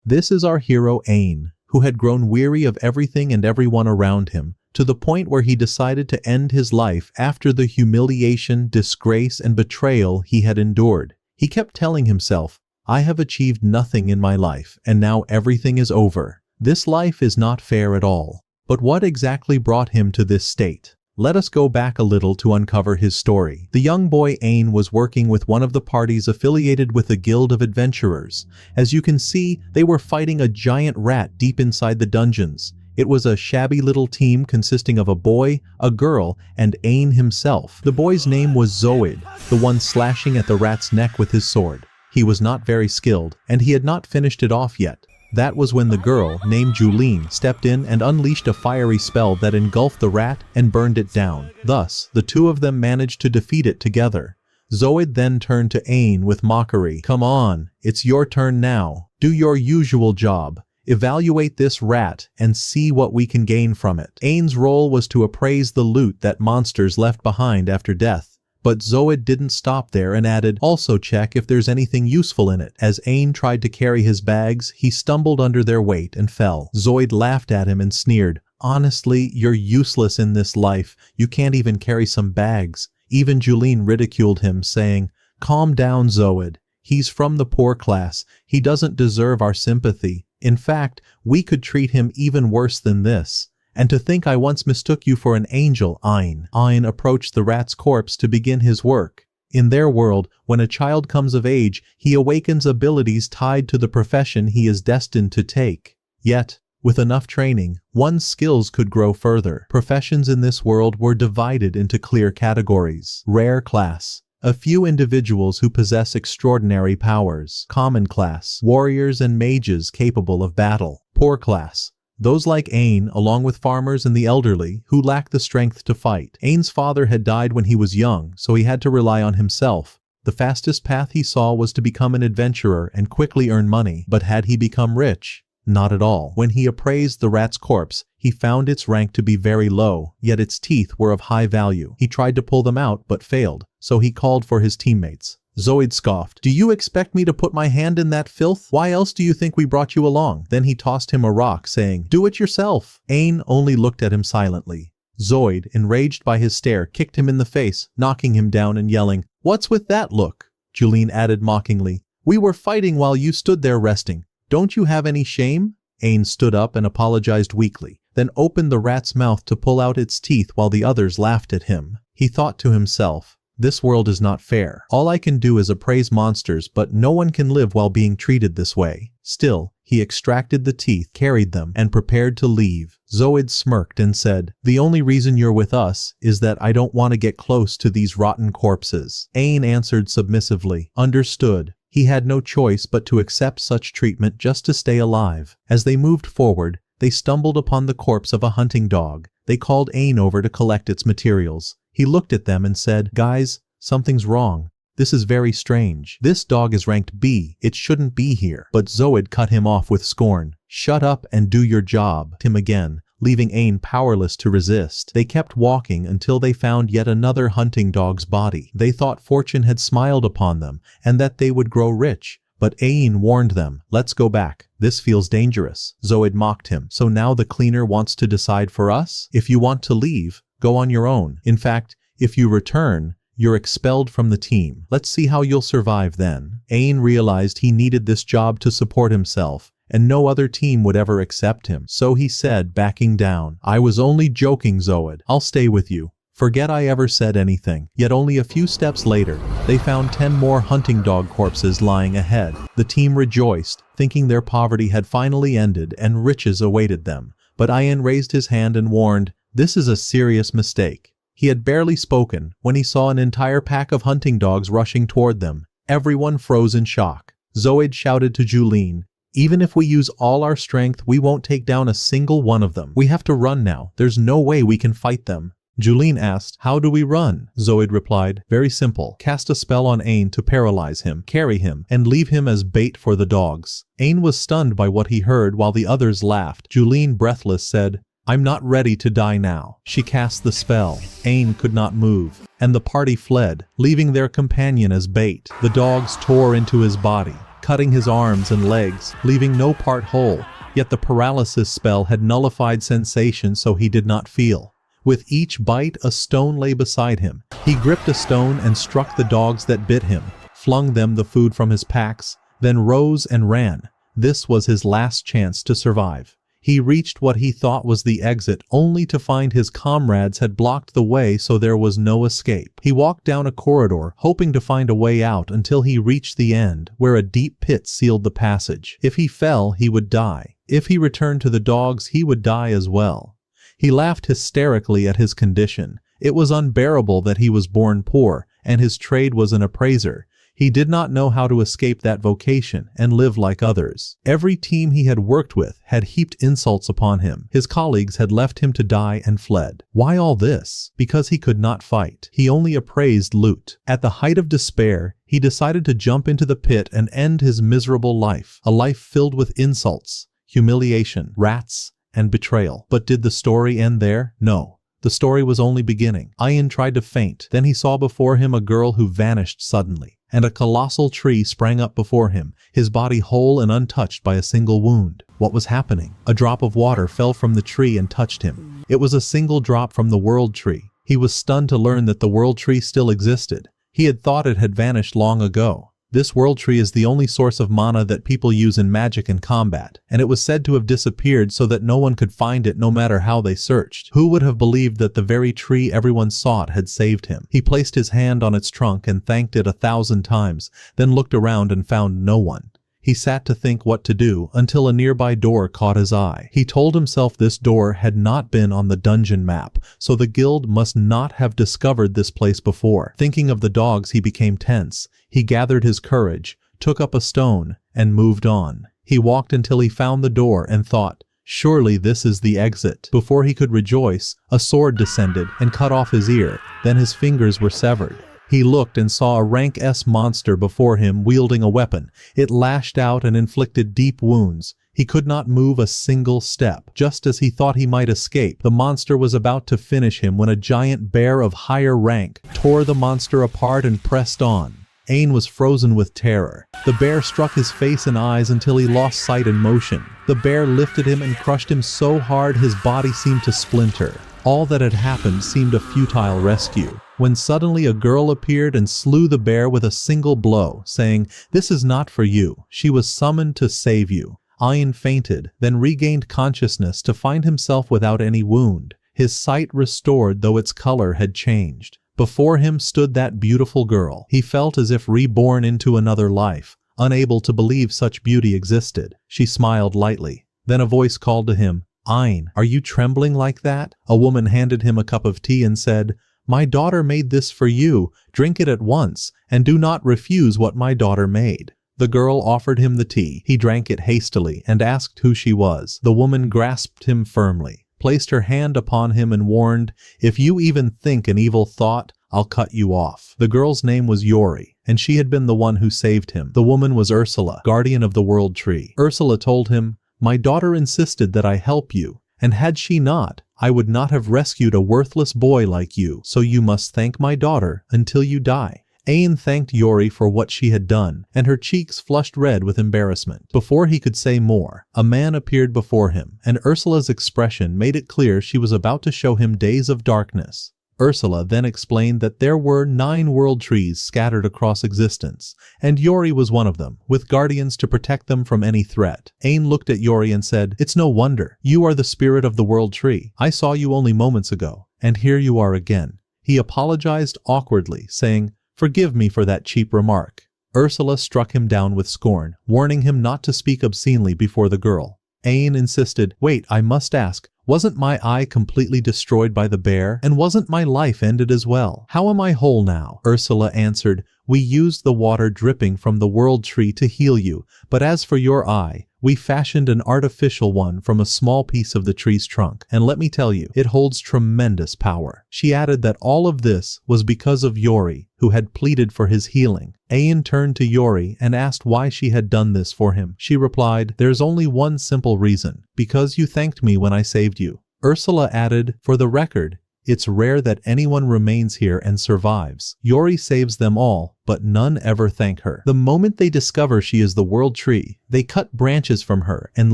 This is our hero Ain, who had grown weary of everything and everyone around him, to the point where he decided to end his life after the humiliation, disgrace, and betrayal he had endured. He kept telling himself, I have achieved nothing in my life, and now everything is over. This life is not fair at all. But what exactly brought him to this state? Let us go back a little to uncover his story. The young boy Ain was working with one of the parties affiliated with the Guild of Adventurers. As you can see, they were fighting a giant rat deep inside the dungeons. It was a shabby little team consisting of a boy, a girl, and Ain himself. The boy's name was Zoid, the one slashing at the rat's neck with his sword. He was not very skilled, and he had not finished it off yet. That was when the girl, named Julene, stepped in and unleashed a fiery spell that engulfed the rat and burned it down. Thus, the two of them managed to defeat it together. Zoid then turned to Ain with mockery. Come on, it's your turn now. Do your usual job. Evaluate this rat and see what we can gain from it. Ain's role was to appraise the loot that monsters left behind after death. But Zoid didn't stop there and added, also check if there's anything useful in it. As Ain tried to carry his bags, he stumbled under their weight and fell. Zoid laughed at him and sneered, honestly, you're useless in this life. You can't even carry some bags. Even Julene ridiculed him, saying, calm down, Zoid. He's from the poor class. He doesn't deserve our sympathy. In fact, we could treat him even worse than this. And to think I once mistook you for an angel, Ain. Ain approached the rat's corpse to begin his work. In their world, when a child comes of age, he awakens abilities tied to the profession he is destined to take. Yet, with enough training, one's skills could grow further. Professions in this world were divided into clear categories. Rare class. A few individuals who possess extraordinary powers. Common class. Warriors and mages capable of battle. Poor class. Those like Ain, along with farmers and the elderly, who lack the strength to fight. Ain's father had died when he was young, so he had to rely on himself. The fastest path he saw was to become an adventurer and quickly earn money. But had he become rich? Not at all. When he appraised the rat's corpse, he found its rank to be very low, yet its teeth were of high value. He tried to pull them out but failed, so he called for his teammates. Zoid scoffed. Do you expect me to put my hand in that filth? Why else do you think we brought you along? Then he tossed him a rock, saying, do it yourself. Ain only looked at him silently. Zoid, enraged by his stare, kicked him in the face, knocking him down and yelling, what's with that look? Julene added mockingly, we were fighting while you stood there resting. Don't you have any shame? Ain stood up and apologized weakly, then opened the rat's mouth to pull out its teeth while the others laughed at him. He thought to himself, this world is not fair. All I can do is appraise monsters, but no one can live while being treated this way. Still, he extracted the teeth, carried them, and prepared to leave. Zoid smirked and said, the only reason you're with us is that I don't want to get close to these rotten corpses. Ain answered submissively, understood. He had no choice but to accept such treatment just to stay alive. As they moved forward, they stumbled upon the corpse of a hunting dog. They called Ain over to collect its materials. He looked at them and said, guys, something's wrong. This is very strange. This dog is ranked B. It shouldn't be here. But Zoid cut him off with scorn. Shut up and do your job. Him again, leaving Ain powerless to resist. They kept walking until they found yet another hunting dog's body. They thought fortune had smiled upon them and that they would grow rich. But Ain warned them, let's go back. This feels dangerous. Zoid mocked him. So now the cleaner wants to decide for us? If you want to leave, go on your own. In fact, if you return, you're expelled from the team. Let's see how you'll survive then. Ain realized he needed this job to support himself, and no other team would ever accept him. So he said, backing down, I was only joking, Zoid. I'll stay with you. Forget I ever said anything. Yet only a few steps later, they found 10 more hunting dog corpses lying ahead. The team rejoiced, thinking their poverty had finally ended and riches awaited them. But Ain raised his hand and warned, this is a serious mistake. He had barely spoken when he saw an entire pack of hunting dogs rushing toward them. Everyone froze in shock. Zoid shouted to Julene, even if we use all our strength, we won't take down a single one of them. We have to run now. There's no way we can fight them. Julene asked, how do we run? Zoid replied, very simple. Cast a spell on Ain to paralyze him, carry him, and leave him as bait for the dogs. Ain was stunned by what he heard while the others laughed. Julene, breathless, said, I'm not ready to die now. She cast the spell. Ain could not move, and the party fled, leaving their companion as bait. The dogs tore into his body, cutting his arms and legs, leaving no part whole. Yet the paralysis spell had nullified sensation, so he did not feel. With each bite, a stone lay beside him. He gripped a stone and struck the dogs that bit him, flung them the food from his packs, then rose and ran. This was his last chance to survive. He reached what he thought was the exit, only to find his comrades had blocked the way, so there was no escape. He walked down a corridor, hoping to find a way out, until he reached the end, where a deep pit sealed the passage. If he fell, he would die. If he returned to the dogs, he would die as well. He laughed hysterically at his condition. It was unbearable that he was born poor, and his trade was an appraiser. He did not know how to escape that vocation and live like others. Every team he had worked with had heaped insults upon him. His colleagues had left him to die and fled. Why all this? Because he could not fight. He only appraised loot. At the height of despair, he decided to jump into the pit and end his miserable life. A life filled with insults, humiliation, rats, and betrayal. But did the story end there? No. The story was only beginning. Ian tried to faint. Then he saw before him a girl who vanished suddenly, and a colossal tree sprang up before him, his body whole and untouched by a single wound. What was happening? A drop of water fell from the tree and touched him. It was a single drop from the world tree. He was stunned to learn that the world tree still existed. He had thought it had vanished long ago. This world tree is the only source of mana that people use in magic and combat, and it was said to have disappeared so that no one could find it no matter how they searched. Who would have believed that the very tree everyone sought had saved him? He placed his hand on its trunk and thanked it 1,000 times, then looked around and found no one. He sat to think what to do until a nearby door caught his eye. He told himself this door had not been on the dungeon map, so the guild must not have discovered this place before. Thinking of the dogs, he became tense. He gathered his courage, took up a stone, and moved on. He walked until he found the door and thought, surely this is the exit. Before he could rejoice, a sword descended and cut off his ear. Then his fingers were severed. He looked and saw a rank S monster before him wielding a weapon. It lashed out and inflicted deep wounds. He could not move a single step. Just as he thought he might escape, the monster was about to finish him when a giant bear of higher rank tore the monster apart and pressed on. Ain was frozen with terror. The bear struck his face and eyes until he lost sight and motion. The bear lifted him and crushed him so hard his body seemed to splinter. All that had happened seemed a futile rescue, when suddenly a girl appeared and slew the bear with a single blow, saying, "This is not for you. She was summoned to save you." Ian fainted, then regained consciousness to find himself without any wound, his sight restored though its color had changed. Before him stood that beautiful girl. He felt as if reborn into another life, unable to believe such beauty existed. She smiled lightly. Then a voice called to him, "Ian, are you trembling like that?" A woman handed him a cup of tea and said, "My daughter made this for you. Drink it at once, and do not refuse what my daughter made." The girl offered him the tea. He drank it hastily and asked who she was. The woman grasped him firmly, placed her hand upon him and warned, "If you even think an evil thought, I'll cut you off." The girl's name was Yaoi, and she had been the one who saved him. The woman was Ursula, guardian of the world tree. Ursula told him, "My daughter insisted that I help you, and had she not, I would not have rescued a worthless boy like you, so you must thank my daughter until you die." Ain thanked Yaoi for what she had done, and her cheeks flushed red with embarrassment. Before he could say more, a man appeared before him, and Ursula's expression made it clear she was about to show him days of darkness. Ursula then explained that there were 9 world trees scattered across existence, and Yaoi was one of them, with guardians to protect them from any threat. Ain looked at Yaoi and said, "It's no wonder. You are the spirit of the world tree. I saw you only moments ago, and here you are again." He apologized awkwardly, saying, "Forgive me for that cheap remark." Ursula struck him down with scorn, warning him not to speak obscenely before the girl. Ain insisted, "Wait, I must ask. Wasn't my eye completely destroyed by the bear? And wasn't my life ended as well? How am I whole now?" Ursula answered, "We used the water dripping from the world tree to heal you, but as for your eye, we fashioned an artificial one from a small piece of the tree's trunk, and let me tell you, it holds tremendous power." She added that all of this was because of Yaoi, who had pleaded for his healing. Ain turned to Yaoi and asked why she had done this for him. She replied, "There's only one simple reason, because you thanked me when I saved you." Ursula added, "For the record, It's rare that anyone remains here and survives. Yori saves them all, but none ever thank her. The moment they discover she is the world tree, they cut branches from her and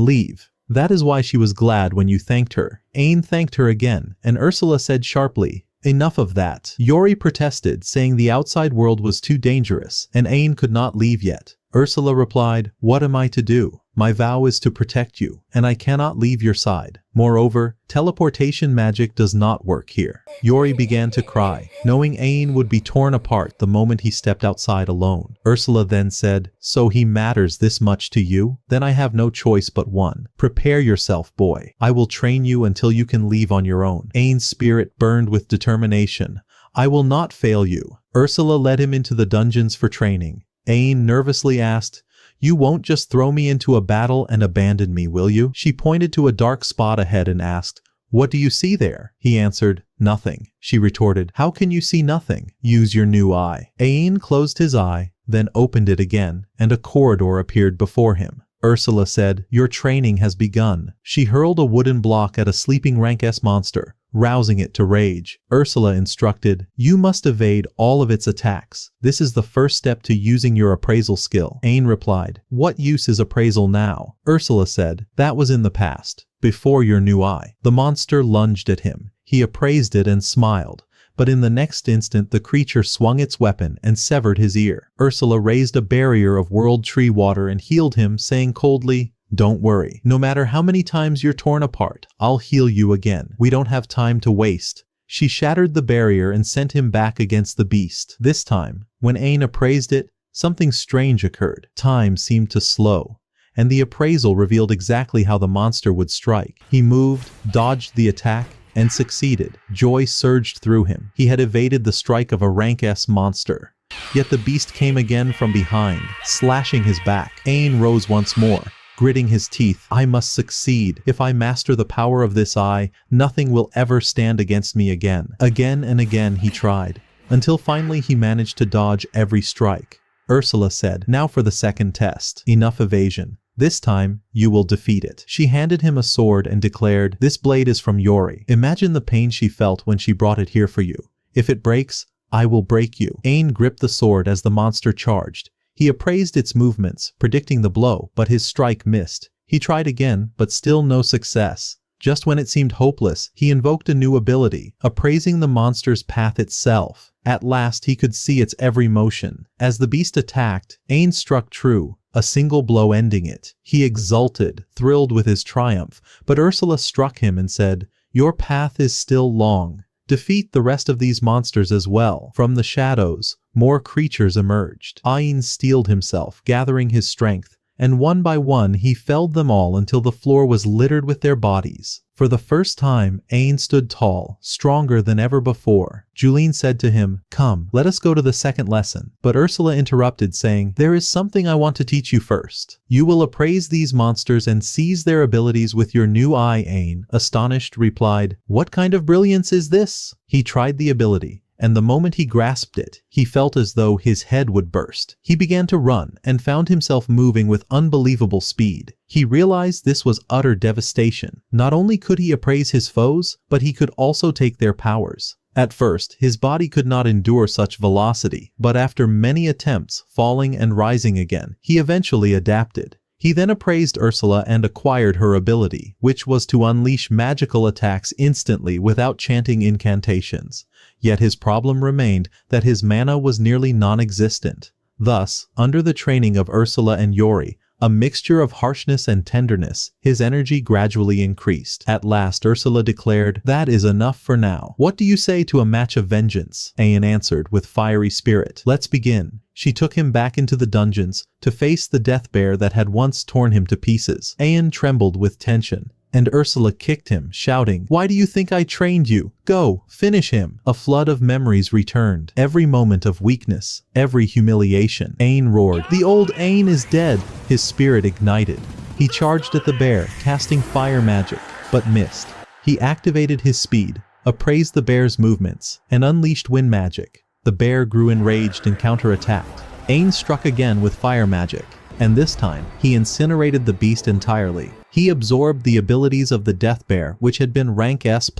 leave. That is why she was glad when you thanked her. Ain thanked her again, and Ursula said sharply, enough of that. Yori protested, saying the outside world was too dangerous, and Ain could not leave yet. Ursula replied, what am I to do? My vow is to protect you, and I cannot leave your side. Moreover, teleportation magic does not work here. Yori began to cry, knowing Ain would be torn apart the moment he stepped outside alone. Ursula then said, so he matters this much to you? Then I have no choice but one. Prepare yourself, boy. I will train you until you can leave on your own. Ain's spirit burned with determination. I will not fail you. Ursula led him into the dungeons for training. Ain nervously asked, you won't just throw me into a battle and abandon me, will you? She pointed to a dark spot ahead and asked, what do you see there? He answered, nothing. She retorted, how can you see nothing? Use your new eye. Ain closed his eye, then opened it again, and a corridor appeared before him. Ursula said, your training has begun. She hurled a wooden block at a sleeping rank S monster, rousing it to rage. Ursula instructed, you must evade all of its attacks. This is the first step to using your appraisal skill. Ain replied, what use is appraisal now? Ursula said, that was in the past, before your new eye. The monster lunged at him. He appraised it and smiled. But in the next instant the creature swung its weapon and severed his ear. Ursula raised a barrier of world tree water and healed him, saying coldly, don't worry. No matter how many times you're torn apart, I'll heal you again. We don't have time to waste. She shattered the barrier and sent him back against the beast. This time, when Ain appraised it, something strange occurred. Time seemed to slow, and the appraisal revealed exactly how the monster would strike. He moved, dodged the attack, and succeeded. Joy surged through him. He had evaded the strike of a rank S monster. Yet the beast came again from behind, slashing his back. Ain rose once more, gritting his teeth. I must succeed. If I master the power of this eye, nothing will ever stand against me again. Again and again he tried, until finally he managed to dodge every strike. Ursula said, now for the second test. Enough evasion. This time, you will defeat it. She handed him a sword and declared, this blade is from Yori. Imagine the pain she felt when she brought it here for you. If it breaks, I will break you. Ain gripped the sword as the monster charged. He appraised its movements, predicting the blow, but his strike missed. He tried again, but still no success. Just when it seemed hopeless, he invoked a new ability, appraising the monster's path itself. At last he could see its every motion. As the beast attacked, Ain struck true, a single blow ending it. He exulted, thrilled with his triumph, but Ursula struck him and said, your path is still long. Defeat the rest of these monsters as well. From the shadows, more creatures emerged. Ain steeled himself, gathering his strength, and one by one he felled them all until the floor was littered with their bodies. For the first time, Ain stood tall, stronger than ever before. Julene said to him, come, let us go to the second lesson. But Ursula interrupted, saying, there is something I want to teach you first. You will appraise these monsters and seize their abilities with your new eye. Ain, astonished, replied, what kind of brilliance is this? He tried the ability, and the moment he grasped it, he felt as though his head would burst. He began to run and found himself moving with unbelievable speed. He realized this was utter devastation. Not only could he appraise his foes, but he could also take their powers. At first, his body could not endure such velocity, but after many attempts, falling and rising again, he eventually adapted. He then appraised Ursula and acquired her ability, which was to unleash magical attacks instantly without chanting incantations. Yet his problem remained that his mana was nearly non-existent. Thus, under the training of Ursula and Yori, a mixture of harshness and tenderness, his energy gradually increased. At last Ursula declared, that is enough for now. What do you say to a match of vengeance? Ain answered with fiery spirit. Let's begin. She took him back into the dungeons to face the death bear that had once torn him to pieces. Ain trembled with tension, and Ursula kicked him, shouting, why do you think I trained you? Go, finish him. A flood of memories returned. Every moment of weakness, every humiliation. Ain roared, the old Ain is dead. His spirit ignited. He charged at the bear, casting fire magic, but missed. He activated his speed, appraised the bear's movements, and unleashed wind magic. The bear grew enraged and counterattacked. Ain struck again with fire magic, and this time, he incinerated the beast entirely. He absorbed the abilities of the Death Bear, which had been rank S+.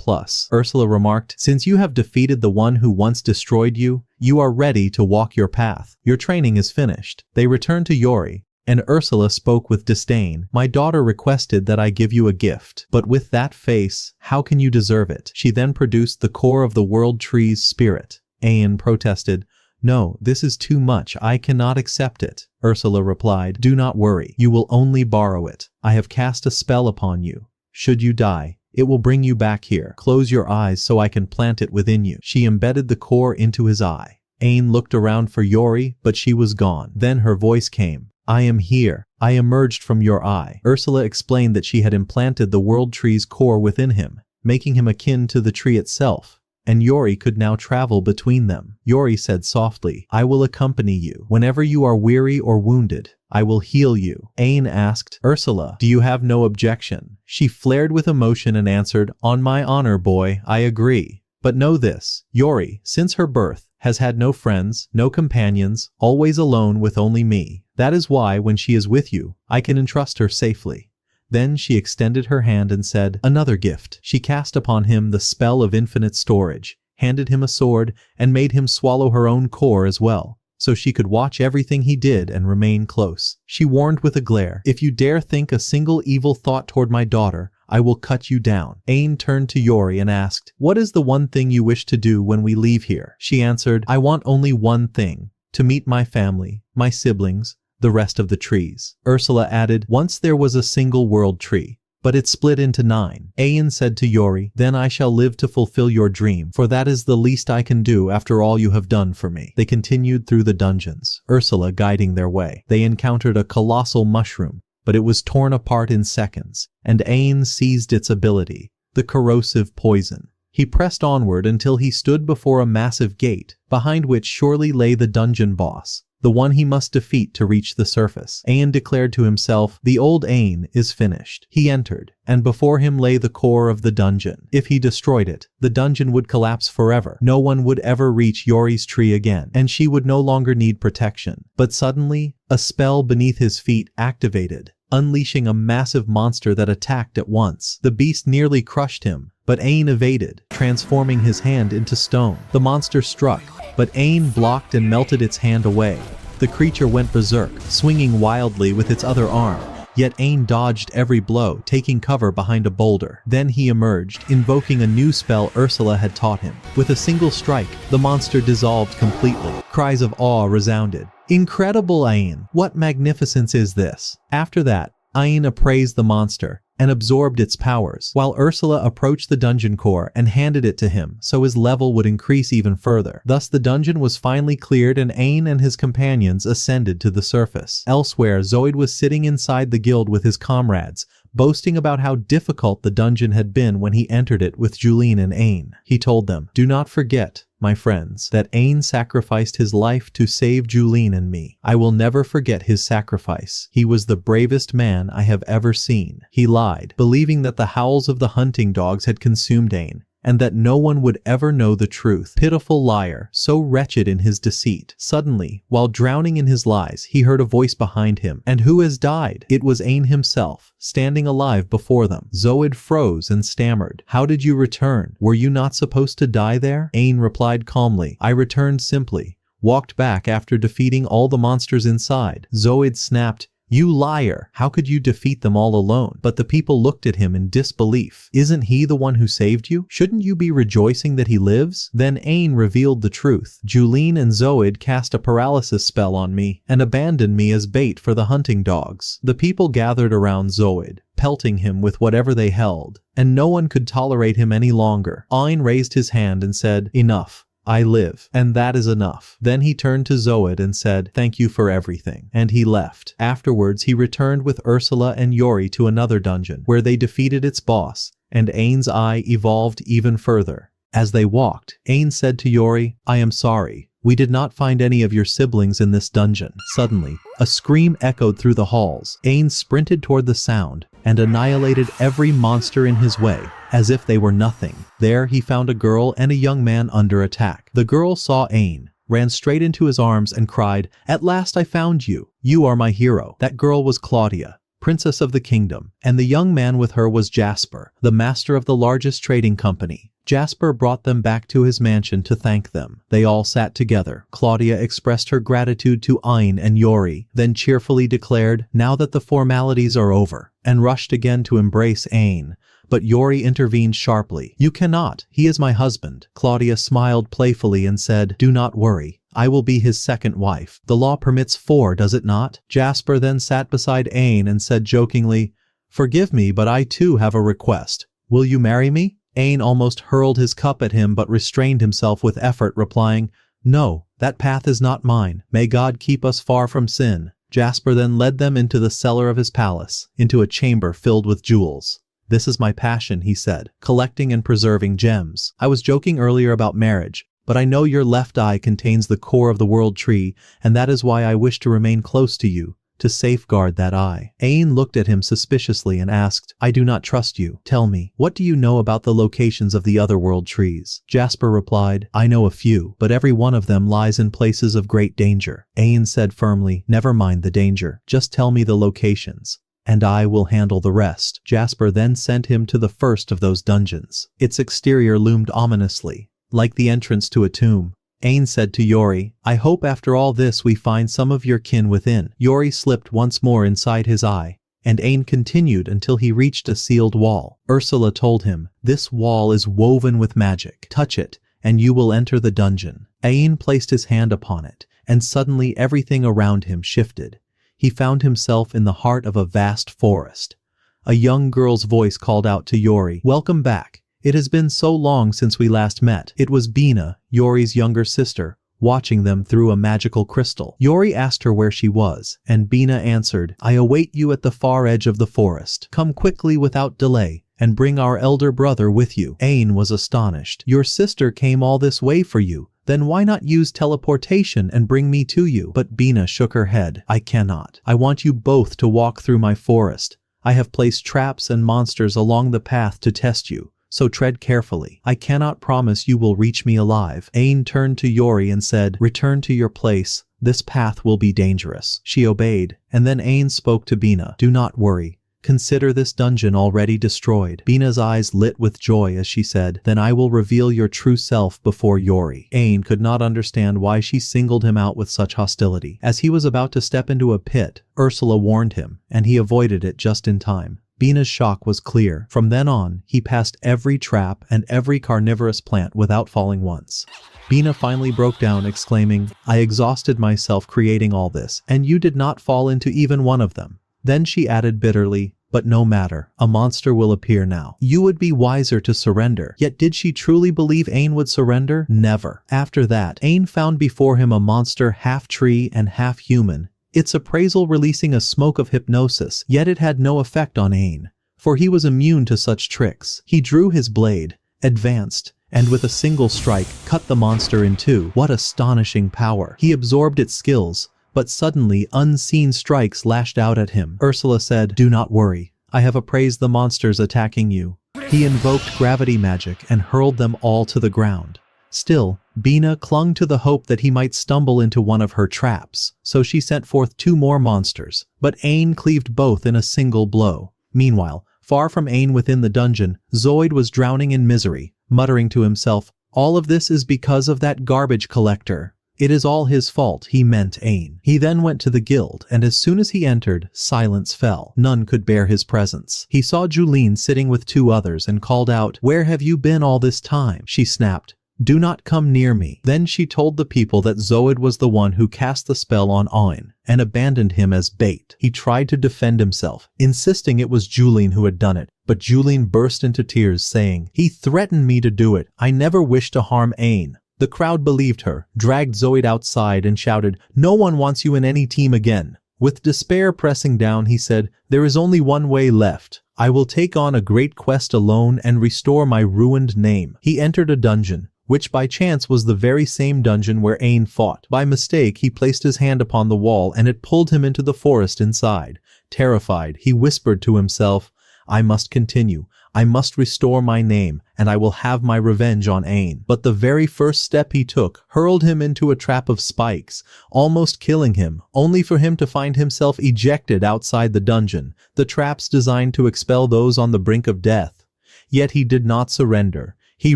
Ursula remarked, "Since you have defeated the one who once destroyed you, you are ready to walk your path. Your training is finished." They returned to Yaoi, and Ursula spoke with disdain. "My daughter requested that I give you a gift, but with that face, how can you deserve it?" She then produced the core of the World Tree's spirit. Ain protested, "No, this is too much. I cannot accept it." Ursula replied, "Do not worry. You will only borrow it. I have cast a spell upon you. Should you die, it will bring you back here. Close your eyes so I can plant it within you." She embedded the core into his eye. Ain looked around for Yaoi, but she was gone. Then her voice came. "I am here. I emerged from your eye." Ursula explained that she had implanted the World Tree's core within him, making him akin to the tree itself, and Yaoi could now travel between them. Yaoi said softly, "I will accompany you. Whenever you are weary or wounded, I will heal you." Ain asked, "Ursula, do you have no objection?" She flared with emotion and answered, "On my honor, boy, I agree. But know this, Yaoi, since her birth, has had no friends, no companions, always alone with only me. That is why when she is with you, I can entrust her safely." Then she extended her hand and said, "Another gift." She cast upon him the spell of infinite storage, handed him a sword, and made him swallow her own core as well, so she could watch everything he did and remain close. She warned with a glare, "If you dare think a single evil thought toward my daughter, I will cut you down." Ain turned to Yaoi and asked, "What is the one thing you wish to do when we leave here?" She answered, "I want only one thing, to meet my family, my siblings, the rest of the trees." Ursula added, "Once there was a single world tree, but it split into 9. Ain said to Yaoi, "Then I shall live to fulfill your dream, for that is the least I can do after all you have done for me." They continued through the dungeons, Ursula guiding their way. They encountered a colossal mushroom, but it was torn apart in seconds, and Ain seized its ability, the corrosive poison. He pressed onward until he stood before a massive gate, behind which surely lay the dungeon boss, the one he must defeat to reach the surface. Ain declared to himself, "The old Ain is finished." He entered, and before him lay the core of the dungeon. If he destroyed it, the dungeon would collapse forever. No one would ever reach Yaoi's tree again, and she would no longer need protection. But suddenly, a spell beneath his feet activated, unleashing a massive monster that attacked at once. The beast nearly crushed him, but Ain evaded, transforming his hand into stone. The monster struck, but Ain blocked and melted its hand away. The creature went berserk, swinging wildly with its other arm. Yet Ain dodged every blow, taking cover behind a boulder. Then he emerged, invoking a new spell Ursula had taught him. With a single strike, the monster dissolved completely. Cries of awe resounded. "Incredible, Ain! What magnificence is this?" After that, Ain appraised the monster and absorbed its powers, while Ursula approached the dungeon core and handed it to him so his level would increase even further. Thus the dungeon was finally cleared and Ain and his companions ascended to the surface. Elsewhere, Zoid was sitting inside the guild with his comrades, boasting about how difficult the dungeon had been when he entered it with Julene and Ain. He told them, "Do not forget, my friends, that Ain sacrificed his life to save Julene and me. I will never forget his sacrifice. He was the bravest man I have ever seen." He lied, believing that the howls of the hunting dogs had consumed Ain, and that no one would ever know the truth. Pitiful liar, so wretched in his deceit. Suddenly, while drowning in his lies, he heard a voice behind him. "And who has died?" It was Ain himself, standing alive before them. Zoid froze and stammered, "How did you return? Were you not supposed to die there?" Ain replied calmly, "I returned simply, walked back after defeating all the monsters inside." Zoid snapped, "You liar! How could you defeat them all alone?" But the people looked at him in disbelief. "Isn't he the one who saved you? Shouldn't you be rejoicing that he lives?" Then Ain revealed the truth. "Julene and Zoid cast a paralysis spell on me and abandoned me as bait for the hunting dogs." The people gathered around Zoid, pelting him with whatever they held, and no one could tolerate him any longer. Ain raised his hand and said, "Enough. I live, and that is enough." Then he turned to Zoid and said, "Thank you for everything." And he left. Afterwards, he returned with Ursula and Yaoi to another dungeon, where they defeated its boss, and Ain's eye evolved even further. As they walked, Ain said to Yaoi, "I am sorry. We did not find any of your siblings in this dungeon." Suddenly, a scream echoed through the halls. Ain sprinted toward the sound and annihilated every monster in his way, as if they were nothing. There he found a girl and a young man under attack. The girl saw Ain, ran straight into his arms and cried, "At last I found you. You are my hero." That girl was Claudia, princess of the kingdom, and the young man with her was Jasper, the master of the largest trading company. Jasper brought them back to his mansion to thank them. They all sat together. Claudia expressed her gratitude to Ain and Yaoi, then cheerfully declared, "Now that the formalities are over," and rushed again to embrace Ain. But Yaoi intervened sharply. "You cannot. He is my husband." Claudia smiled playfully and said, "Do not worry. I will be his second wife. The law permits 4, does it not?" Jasper then sat beside Ain and said jokingly, "Forgive me, but I too have a request. Will you marry me?" Ain almost hurled his cup at him but restrained himself with effort, replying, "No, that path is not mine. May God keep us far from sin." Jasper then led them into the cellar of his palace, into a chamber filled with jewels. "This is my passion," he said, "collecting and preserving gems. I was joking earlier about marriage, but I know your left eye contains the core of the world tree, and that is why I wish to remain close to you, to safeguard that eye." Ain looked at him suspiciously and asked, "I do not trust you. Tell me, what do you know about the locations of the other world trees?" Jasper replied, "I know a few, but every one of them lies in places of great danger." Ain said firmly, "Never mind the danger, just tell me the locations, and I will handle the rest." Jasper then sent him to the first of those dungeons. Its exterior loomed ominously, like the entrance to a tomb. Ain said to Yaoi, "I hope after all this we find some of your kin within." Yaoi slipped once more inside his eye, and Ain continued until he reached a sealed wall. Ursula told him, "This wall is woven with magic. Touch it, and you will enter the dungeon." Ain placed his hand upon it, and suddenly everything around him shifted. He found himself in the heart of a vast forest. A young girl's voice called out to Yaoi, "Welcome back. It has been so long since we last met." It was Bina, Yaoi's younger sister, watching them through a magical crystal. Yaoi asked her where she was, and Bina answered, "I await you at the far edge of the forest. Come quickly without delay, and bring our elder brother with you." Ain was astonished. "Your sister came all this way for you. Then why not use teleportation and bring me to you?" But Bina shook her head. "I cannot. I want you both to walk through my forest. I have placed traps and monsters along the path to test you, so tread carefully. I cannot promise you will reach me alive." Ain turned to Yaoi and said, "Return to your place. This path will be dangerous." She obeyed, and then Ain spoke to Bina, "Do not worry. Consider this dungeon already destroyed." Bina's eyes lit with joy as she said, "Then I will reveal your true self before Yaoi." Ain could not understand why she singled him out with such hostility. As he was about to step into a pit, Ursula warned him, and he avoided it just in time. Bina's shock was clear. From then on, he passed every trap and every carnivorous plant without falling once. Bina finally broke down, exclaiming, "I exhausted myself creating all this, and you did not fall into even one of them." Then she added bitterly, "But no matter, a monster will appear now. You would be wiser to surrender." Yet did she truly believe Ain would surrender? Never. After that, Ain found before him a monster half tree and half human, its appraisal releasing a smoke of hypnosis, yet it had no effect on Ain, for he was immune to such tricks. He drew his blade, advanced, and with a single strike, cut the monster in two. What astonishing power! He absorbed its skills, but suddenly unseen strikes lashed out at him. Ursula said, "Do not worry. I have appraised the monsters attacking you." He invoked gravity magic and hurled them all to the ground. Still, Bina clung to the hope that he might stumble into one of her traps, so she sent forth 2 more monsters, but Ain cleaved both in a single blow. Meanwhile, far from Ain within the dungeon, Zoid was drowning in misery, muttering to himself, "All of this is because of that garbage collector. It is all his fault." He meant Ain. He then went to the guild, and as soon as he entered, silence fell. None could bear his presence. He saw Julene sitting with 2 others and called out, "Where have you been all this time?" She snapped, "Do not come near me." Then she told the people that Zoid was the one who cast the spell on Ain, and abandoned him as bait. He tried to defend himself, insisting it was Julene who had done it, but Julene burst into tears saying, "He threatened me to do it. I never wished to harm Ain." The crowd believed her, dragged Zoid outside and shouted, "No one wants you in any team again." With despair pressing down, he said, "There is only one way left. I will take on a great quest alone and restore my ruined name." He entered a dungeon, which by chance was the very same dungeon where Ain fought. By mistake, he placed his hand upon the wall and it pulled him into the forest inside. Terrified, he whispered to himself, I must continue. I must restore my name, and I will have my revenge on Ain. But the very first step he took hurled him into a trap of spikes, almost killing him, only for him to find himself ejected outside the dungeon, the traps designed to expel those on the brink of death. Yet he did not surrender. He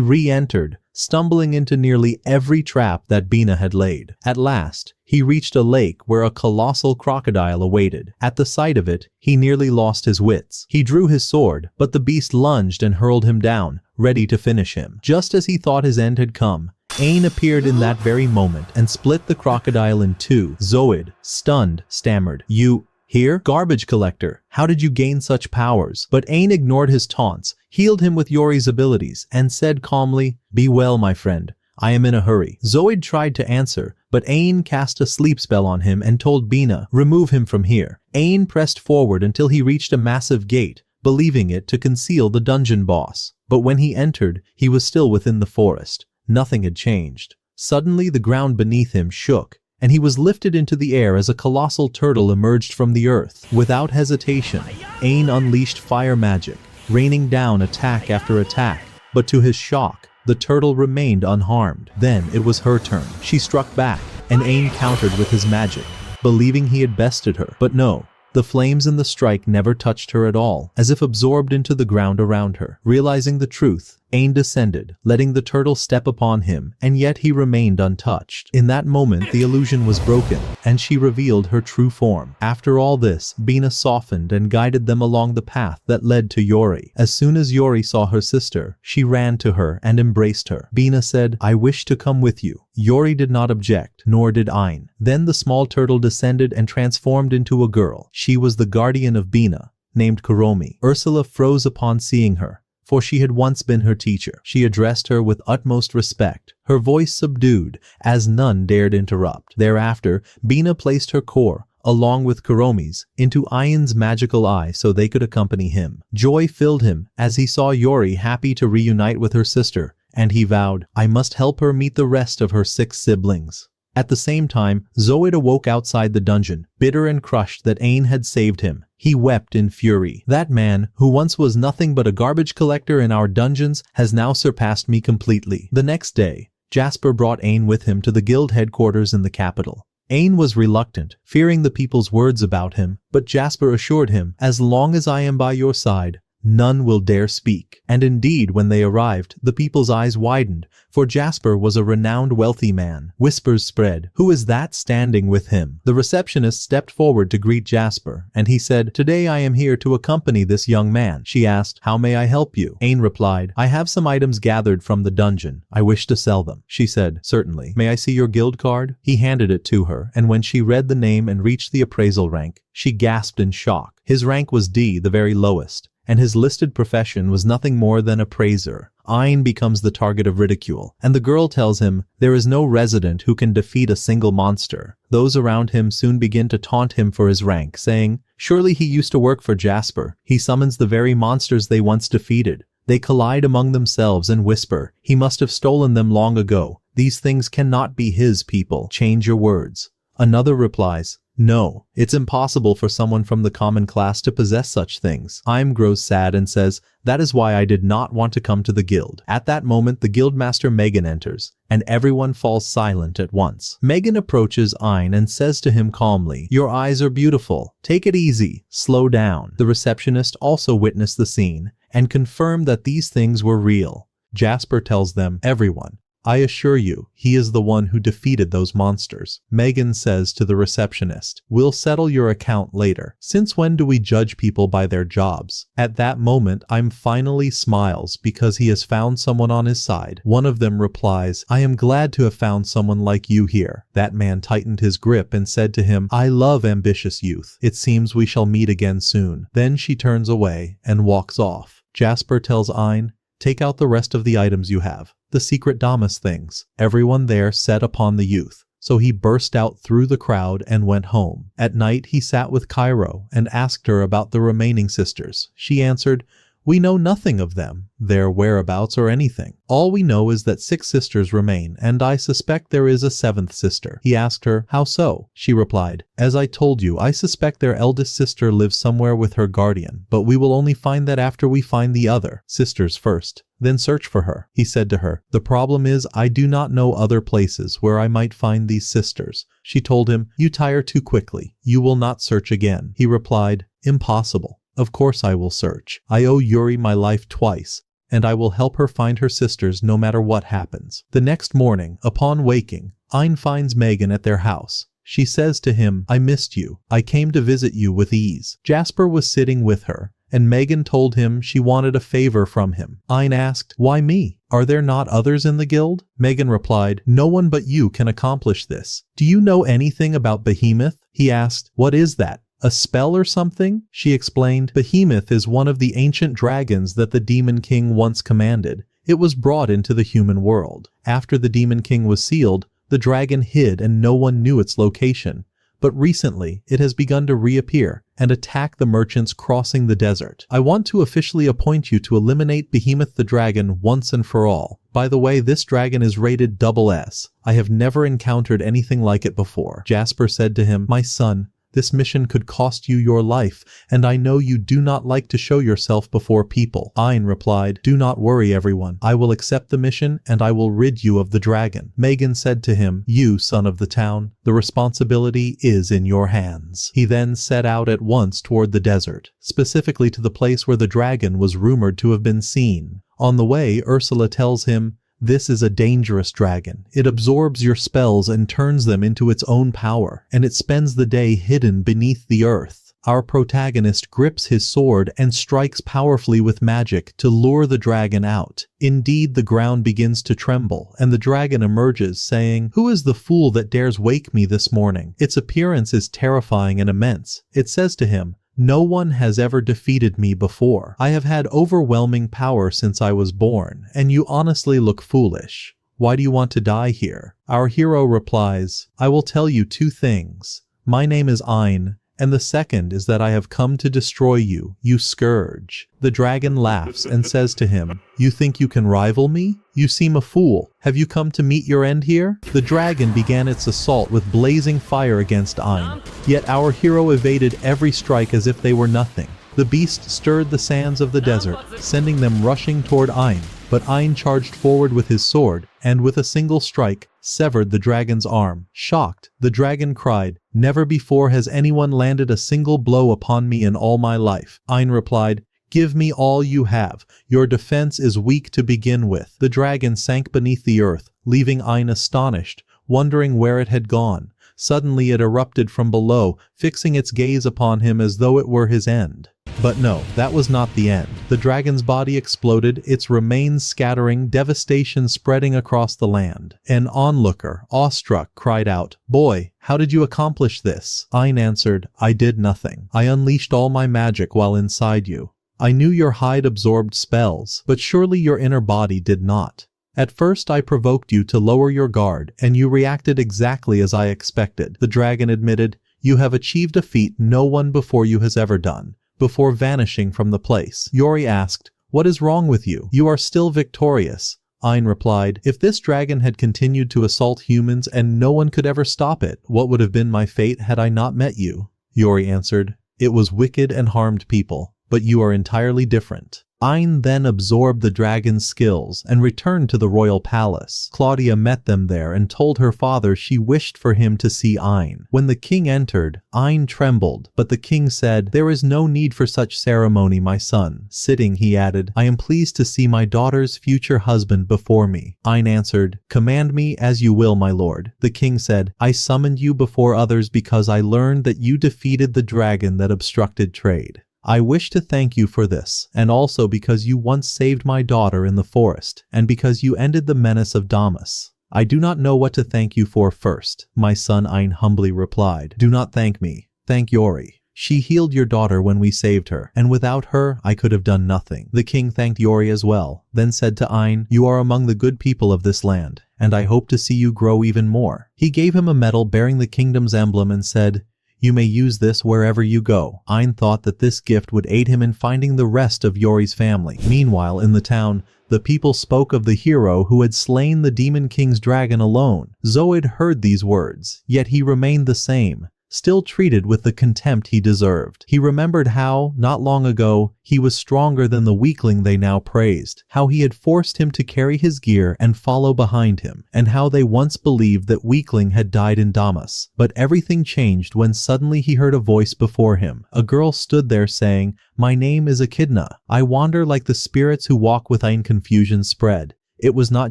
re-entered, stumbling into nearly every trap that Bina had laid. At last, he reached a lake where a colossal crocodile awaited. At the sight of it, he nearly lost his wits. He drew his sword, but the beast lunged and hurled him down, ready to finish him. Just as he thought his end had come, Ain appeared in that very moment and split the crocodile in two. Zoid, stunned, stammered, "You here? Garbage collector, how did you gain such powers?" But Ain ignored his taunts, healed him with Yori's abilities, and said calmly, "Be well, my friend. I am in a hurry." Zoid tried to answer, but Ain cast a sleep spell on him and told Bina, "Remove him from here." Ain pressed forward until he reached a massive gate, believing it to conceal the dungeon boss. But when he entered, he was still within the forest. Nothing had changed. Suddenly the ground beneath him shook, and he was lifted into the air as a colossal turtle emerged from the earth. Without hesitation, Ain unleashed fire magic, raining down attack after attack, but to his shock, the turtle remained unharmed. Then it was her turn. She struck back, and Ain countered with his magic, believing he had bested her. But no, the flames in the strike never touched her at all, as if absorbed into the ground around her. Realizing the truth, Ain descended, letting the turtle step upon him, and yet he remained untouched. In that moment, the illusion was broken, and she revealed her true form. After all this, Bina softened and guided them along the path that led to Yori. As soon as Yori saw her sister, she ran to her and embraced her. Bina said, "I wish to come with you." Yori did not object, nor did Ain. Then the small turtle descended and transformed into a girl. She was the guardian of Bina, named Kuromi. Ursula froze upon seeing her, for she had once been her teacher. She addressed her with utmost respect, her voice subdued, as none dared interrupt. Thereafter, Bina placed her core, along with Kuromi's, into Ain's magical eye so they could accompany him. Joy filled him as he saw Yori happy to reunite with her sister, and he vowed, "I must help her meet the rest of her 6 siblings." At the same time, Zoid awoke outside the dungeon, bitter and crushed that Ain had saved him. He wept in fury. "That man, who once was nothing but a garbage collector in our dungeons, has now surpassed me completely." The next day, Jasper brought Ain with him to the guild headquarters in the capital. Ain was reluctant, fearing the people's words about him, but Jasper assured him, "As long as I am by your side, none will dare speak." And indeed, when they arrived, the people's eyes widened, for Jasper was a renowned wealthy man. Whispers spread, "Who is that standing with him?" The receptionist stepped forward to greet Jasper, and he said, "Today I am here to accompany this young man." She asked, "How may I help you?" Ain replied, "I have some items gathered from the dungeon. I wish to sell them." She said, "Certainly. May I see your guild card?" He handed it to her, and when she read the name and reached the appraisal rank, she gasped in shock. His rank was D, the very lowest, and his listed profession was nothing more than appraiser. Ain becomes the target of ridicule, and the girl tells him there is no resident who can defeat a single monster. Those around him soon begin to taunt him for his rank, saying, "Surely he used to work for Jasper. He summons the very monsters they once defeated." They collide among themselves and whisper, "He must have stolen them long ago. These things cannot be his people. Change your words." Another replies, "No, it's impossible for someone from the common class to possess such things." Aim grows sad and says, "That is why I did not want to come to the guild." At that moment, the guildmaster Megan enters, and everyone falls silent at once. Megan approaches Ain and says to him calmly, "Your eyes are beautiful. Take it easy. Slow down." The receptionist also witnessed the scene and confirmed that these things were real. Jasper tells them, "Everyone, I assure you, he is the one who defeated those monsters." Megan says to the receptionist, "We'll settle your account later. Since when do we judge people by their jobs?" At that moment, Aim finally smiles because he has found someone on his side. One of them replies, "I am glad to have found someone like you here." That man tightened his grip and said to him, "I love ambitious youth. It seems we shall meet again soon." Then she turns away and walks off. Jasper tells Ain, "Take out the rest of the items you have, the secret Damas things." Everyone there set upon the youth, so he burst out through the crowd and went home. At night he sat with Cairo and asked her about the remaining sisters. She answered, We know nothing of them, their whereabouts or anything. All we know is that 6 sisters remain, and I suspect there is a 7th sister. He asked her, how so? She replied, as I told you, I suspect their eldest sister lives somewhere with her guardian, but we will only find that after we find the other sisters first. Then search for her. He said to her, the problem is I do not know other places where I might find these sisters. She told him, you tire too quickly. You will not search again. He replied, impossible. Of course I will search. I owe Yuri my life twice, and I will help her find her sisters no matter what happens. The next morning, upon waking, Ain finds Megan at their house. She says to him, I missed you. I came to visit you with ease. Jasper was sitting with her, and Megan told him she wanted a favor from him. Ain asked, why me? Are there not others in the guild? Megan replied, no one but you can accomplish this. Do you know anything about Behemoth? He asked, what is that? A spell or something? She explained, Behemoth is one of the ancient dragons that the Demon King once commanded. It was brought into the human world. After the Demon King was sealed, the dragon hid and no one knew its location. But recently, it has begun to reappear and attack the merchants crossing the desert. I want to officially appoint you to eliminate Behemoth the dragon once and for all. By the way, this dragon is rated SS. I have never encountered anything like it before. Jasper said to him, my son, this mission could cost you your life, and I know you do not like to show yourself before people. Ain replied, do not worry everyone. I will accept the mission and I will rid you of the dragon. Megan said to him, you son of the town, the responsibility is in your hands. He then set out at once toward the desert, specifically to the place where the dragon was rumored to have been seen. On the way, Ursula tells him, this is a dangerous dragon. It absorbs your spells and turns them into its own power, and it spends the day hidden beneath the earth. Our protagonist grips his sword and strikes powerfully with magic to lure the dragon out. Indeed, the ground begins to tremble, and the dragon emerges, saying, who is the fool that dares wake me this morning? Its appearance is terrifying and immense. It says to him, no one has ever defeated me before. I have had overwhelming power since I was born, and you honestly look foolish. Why do you want to die here? Our hero replies, I will tell you 2 things. My name is Ain, and the second is that I have come to destroy you, you scourge. The dragon laughs and says to him, you think you can rival me? You seem a fool. Have you come to meet your end here? The dragon began its assault with blazing fire against Ain, yet our hero evaded every strike as if they were nothing. The beast stirred the sands of the desert, sending them rushing toward Ain, but Ain charged forward with his sword, and with a single strike, severed the dragon's arm. Shocked, the dragon cried, never before has anyone landed a single blow upon me in all my life. Ain replied, give me all you have. Your defense is weak to begin with. The dragon sank beneath the earth, leaving Ain astonished, wondering where it had gone. Suddenly it erupted from below, fixing its gaze upon him as though it were his end. But no, that was not the end. The dragon's body exploded, its remains scattering, devastation spreading across the land. An onlooker, awestruck, cried out, boy, how did you accomplish this? Ain answered, I did nothing. I unleashed all my magic while inside you. I knew your hide absorbed spells, but surely your inner body did not. At first I provoked you to lower your guard, and you reacted exactly as I expected. The dragon admitted, you have achieved a feat no one before you has ever done. Before vanishing from the place, Yori asked, what is wrong with you? You are still victorious. Ain replied, if this dragon had continued to assault humans and no one could ever stop it, what would have been my fate had I not met you? Yori answered, it was wicked and harmed people, but you are entirely different. Ain then absorbed the dragon's skills and returned to the royal palace. Claudia met them there and told her father she wished for him to see Ain. When the king entered, Ain trembled, but the king said, there is no need for such ceremony, my son. Sitting, he added, I am pleased to see my daughter's future husband before me. Ain answered, command me as you will, my lord. The king said, I summoned you before others because I learned that you defeated the dragon that obstructed trade. I wish to thank you for this, and also because you once saved my daughter in the forest, and because you ended the menace of Damas. I do not know what to thank you for first, my son, Ain humbly replied. Do not thank me. Thank Yori. She healed your daughter when we saved her, and without her, I could have done nothing. The king thanked Yori as well, then said to Ain, you are among the good people of this land, and I hope to see you grow even more. He gave him a medal bearing the kingdom's emblem and said, You may use this wherever you go. Ain thought that this gift would aid him in finding the rest of Yori's family. Meanwhile, in the town, the people spoke of the hero who had slain the Demon King's dragon alone. Zoid heard these words, yet he remained the same, still treated with the contempt he deserved. He remembered how, not long ago, he was stronger than the weakling they now praised, how he had forced him to carry his gear and follow behind him, and how they once believed that weakling had died in Damas. But everything changed when suddenly he heard a voice before him. A girl stood there saying, "My name is Echidna. I wander like the spirits who walk with Ain." Confusion spread. It was not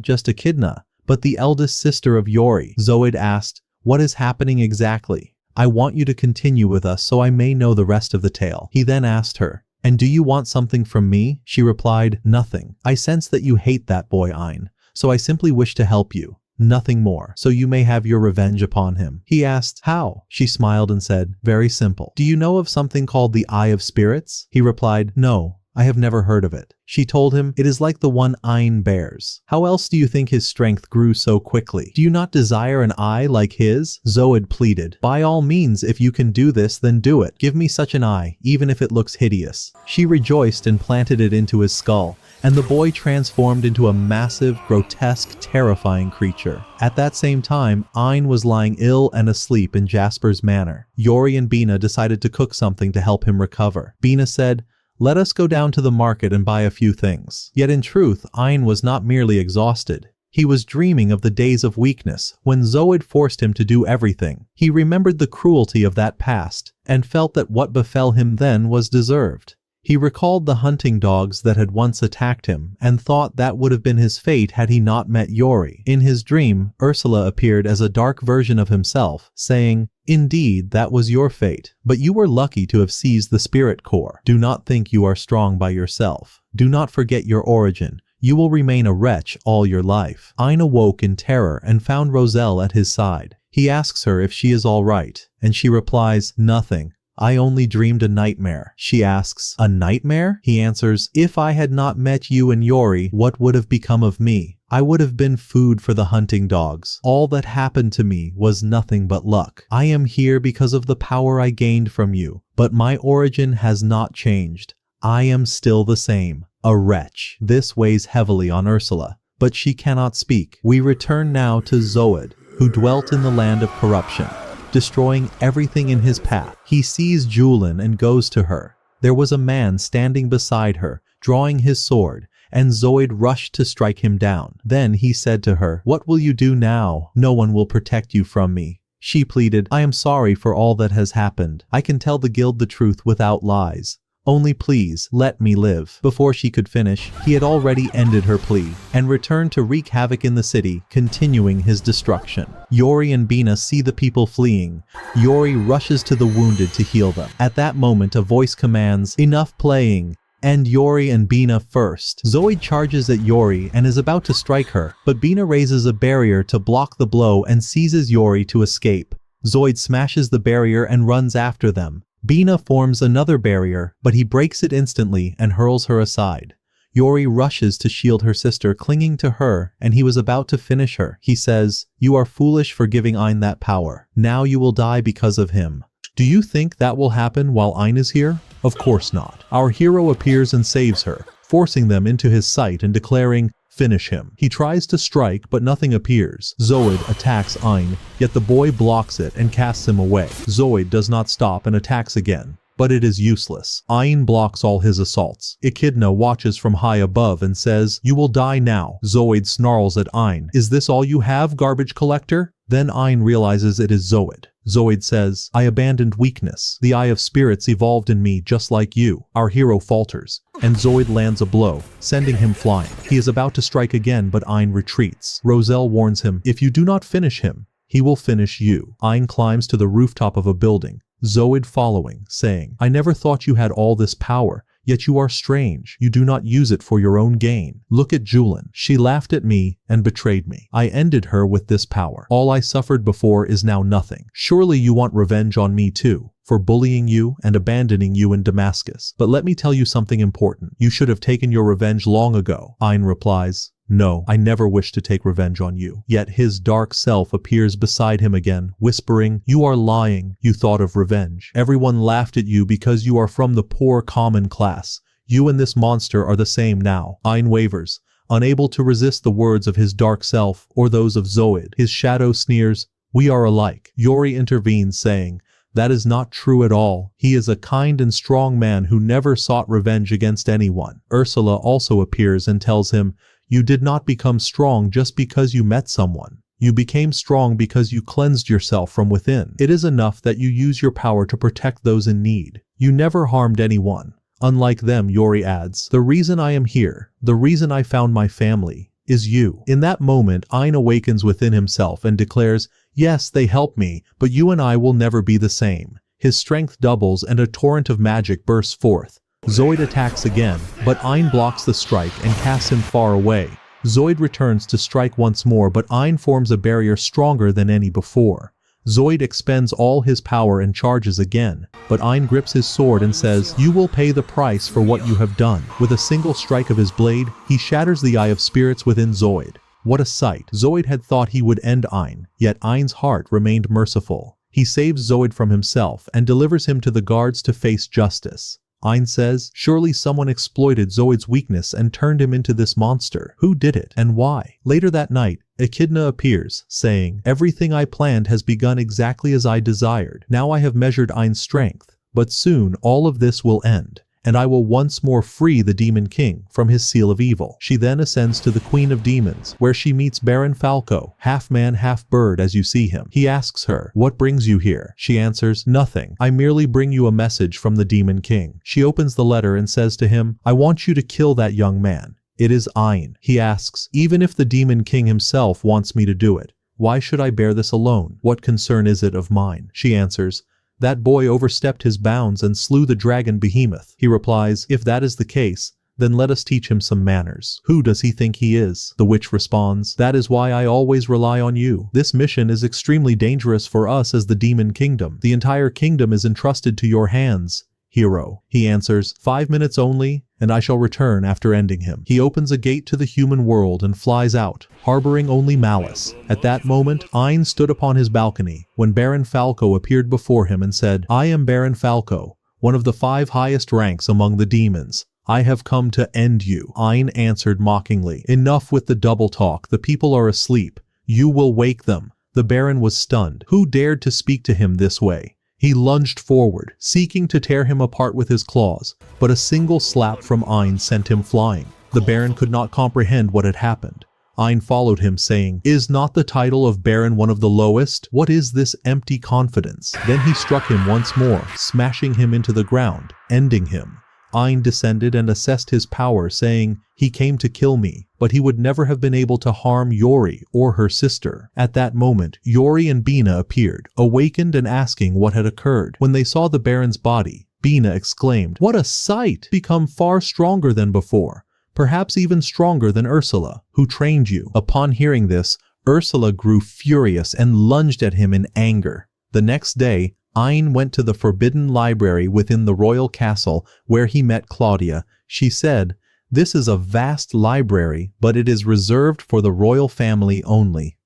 just Echidna, but the eldest sister of Yori. Zoid asked, "What is happening exactly? I want you to continue with us so I may know the rest of the tale." He then asked her, "And do you want something from me?" She replied, "Nothing. I sense that you hate that boy Ain, so I simply wish to help you. Nothing more, so you may have your revenge upon him." He asked, "How?" She smiled and said, "Very simple. Do you know of something called the Eye of Spirits?" He replied, "No. I have never heard of it." She told him, "It is like the one Ain bears. How else do you think his strength grew so quickly? Do you not desire an eye like his?" Zoid pleaded, "By all means, if you can do this, then do it. Give me such an eye, even if it looks hideous." She rejoiced and planted it into his skull, and the boy transformed into a massive, grotesque, terrifying creature. At that same time, Ain was lying ill and asleep in Jasper's manor. Yori and Bina decided to cook something to help him recover. Bina said, "Let us go down to the market and buy a few things." Yet in truth, Ain was not merely exhausted. He was dreaming of the days of weakness, when Zoid forced him to do everything. He remembered the cruelty of that past, and felt that what befell him then was deserved. He recalled the hunting dogs that had once attacked him, and thought that would have been his fate had he not met Yori. In his dream, Ursula appeared as a dark version of himself, saying, "Indeed, that was your fate, but you were lucky to have seized the spirit core. Do not think you are strong by yourself. Do not forget your origin. You will remain a wretch all your life." Ain awoke in terror and found Roselle at his side. He asks her if she is all right, and she replies, "Nothing. I only dreamed a nightmare." She asks, "A nightmare?" He answers, "If I had not met you and Yori, what would have become of me? I would have been food for the hunting dogs. All that happened to me was nothing but luck. I am here because of the power I gained from you, but my origin has not changed. I am still the same, a wretch." This weighs heavily on Ursula, but she cannot speak. We return now to Zoid, who dwelt in the land of corruption, destroying everything in his path. He sees Julin and goes to her. There was a man standing beside her, drawing his sword, and Zoid rushed to strike him down. Then he said to her, "What will you do now? No one will protect you from me." She pleaded, "I am sorry for all that has happened. I can tell the guild the truth without lies. Only please, let me live." Before she could finish, he had already ended her plea, and returned to wreak havoc in the city, continuing his destruction. Yori and Bina see the people fleeing. Yori rushes to the wounded to heal them. At that moment, a voice commands, "Enough playing. End Yori and Bina first." Zoid charges at Yori and is about to strike her, but Bina raises a barrier to block the blow and seizes Yori to escape. Zoid smashes the barrier and runs after them. Bina forms another barrier, but he breaks it instantly and hurls her aside. Yori rushes to shield her sister, clinging to her, and he was about to finish her. He says, "You are foolish for giving Ain that power. Now you will die because of him." Do you think that will happen while Ain is here? Of course not. Our hero appears and saves her, forcing them into his sight and declaring, "Finish him." He tries to strike, but nothing appears. Zoid attacks Ain, yet the boy blocks it and casts him away. Zoid does not stop and attacks again, but it is useless. Ain blocks all his assaults. Echidna watches from high above and says, "You will die now." Zoid snarls at Ain, "Is this all you have, garbage collector?" Then Ain realizes it is Zoid. Zoid says, "I abandoned weakness. The Eye of Spirits evolved in me just like you." Our hero falters, and Zoid lands a blow, sending him flying. He is about to strike again, but Ain retreats. Roselle warns him, "If you do not finish him, he will finish you." Ain climbs to the rooftop of a building, Zoid following, saying, "I never thought you had all this power. Yet you are strange. You do not use it for your own gain. Look at Julin. She laughed at me and betrayed me. I ended her with this power. All I suffered before is now nothing. Surely you want revenge on me too, for bullying you and abandoning you in Damascus. But let me tell you something important. You should have taken your revenge long ago." Ain replies, "No, I never wish to take revenge on you." Yet his dark self appears beside him again, whispering, "You are lying. You thought of revenge. Everyone laughed at you because you are from the poor common class. You and this monster are the same now." Ain wavers, unable to resist the words of his dark self or those of Zoid. His shadow sneers, "We are alike." Yaoi intervenes, saying, "That is not true at all. He is a kind and strong man who never sought revenge against anyone." Ursula also appears and tells him, "You did not become strong just because you met someone. You became strong because you cleansed yourself from within. It is enough that you use your power to protect those in need. You never harmed anyone. Unlike them," Yaoi adds, "the reason I am here, the reason I found my family, is you." In that moment, Ain awakens within himself and declares, "Yes, they helped me, but you and I will never be the same." His strength doubles and a torrent of magic bursts forth. Zoid attacks again, but Ain blocks the strike and casts him far away. Zoid returns to strike once more, but Ain forms a barrier stronger than any before. Zoid expends all his power and charges again, but Ain grips his sword and says, "You will pay the price for what you have done." With a single strike of his blade, he shatters the Eye of Spirits within Zoid. What a sight! Zoid had thought he would end Ain, yet Ain's heart remained merciful. He saves Zoid from himself and delivers him to the guards to face justice. Ain says, "Surely someone exploited Zoid's weakness and turned him into this monster. Who did it, and why?" Later that night, Echidna appears, saying, "Everything I planned has begun exactly as I desired. Now I have measured Ain's strength, but soon all of this will end, and I will once more free the Demon King from his seal of evil." She then ascends to the Queen of Demons, where she meets Baron Falco, half man half bird as you see him. He asks her, "What brings you here?" She answers, "Nothing. I merely bring you a message from the Demon King." She opens the letter and says to him, "I want you to kill that young man. It is Ain." He asks, "Even if the Demon King himself wants me to do it, why should I bear this alone? What concern is it of mine?" She answers, "That boy overstepped his bounds and slew the dragon behemoth." He replies, "If that is the case, then let us teach him some manners. Who does he think he is?" The witch responds, "That is why I always rely on you. This mission is extremely dangerous for us as the Demon Kingdom. The entire kingdom is entrusted to your hands, hero." He answers, "5 minutes only, and I shall return after ending him." He opens a gate to the human world and flies out, harboring only malice. At that moment, Ain stood upon his balcony, when Baron Falco appeared before him and said, "I am Baron Falco, one of the 5 highest ranks among the demons. I have come to end you." Ain answered mockingly, "Enough with the double talk. The people are asleep. You will wake them." The Baron was stunned. Who dared to speak to him this way? He lunged forward, seeking to tear him apart with his claws, but a single slap from Ain sent him flying. The Baron could not comprehend what had happened. Ain followed him, saying, "Is not the title of Baron one of the lowest? What is this empty confidence?" Then he struck him once more, smashing him into the ground, ending him. Ain descended and assessed his power, saying, "He came to kill me, but he would never have been able to harm Yaoi or her sister." At that moment, Yaoi and Bina appeared, awakened and asking what had occurred. When they saw the Baron's body, Bina exclaimed, "What a sight! Become far stronger than before, perhaps even stronger than Ursula, who trained you." Upon hearing this, Ursula grew furious and lunged at him in anger. The next day, Ain went to the forbidden library within the royal castle where he met Claudia. She said, "This is a vast library, but it is reserved for the royal family only.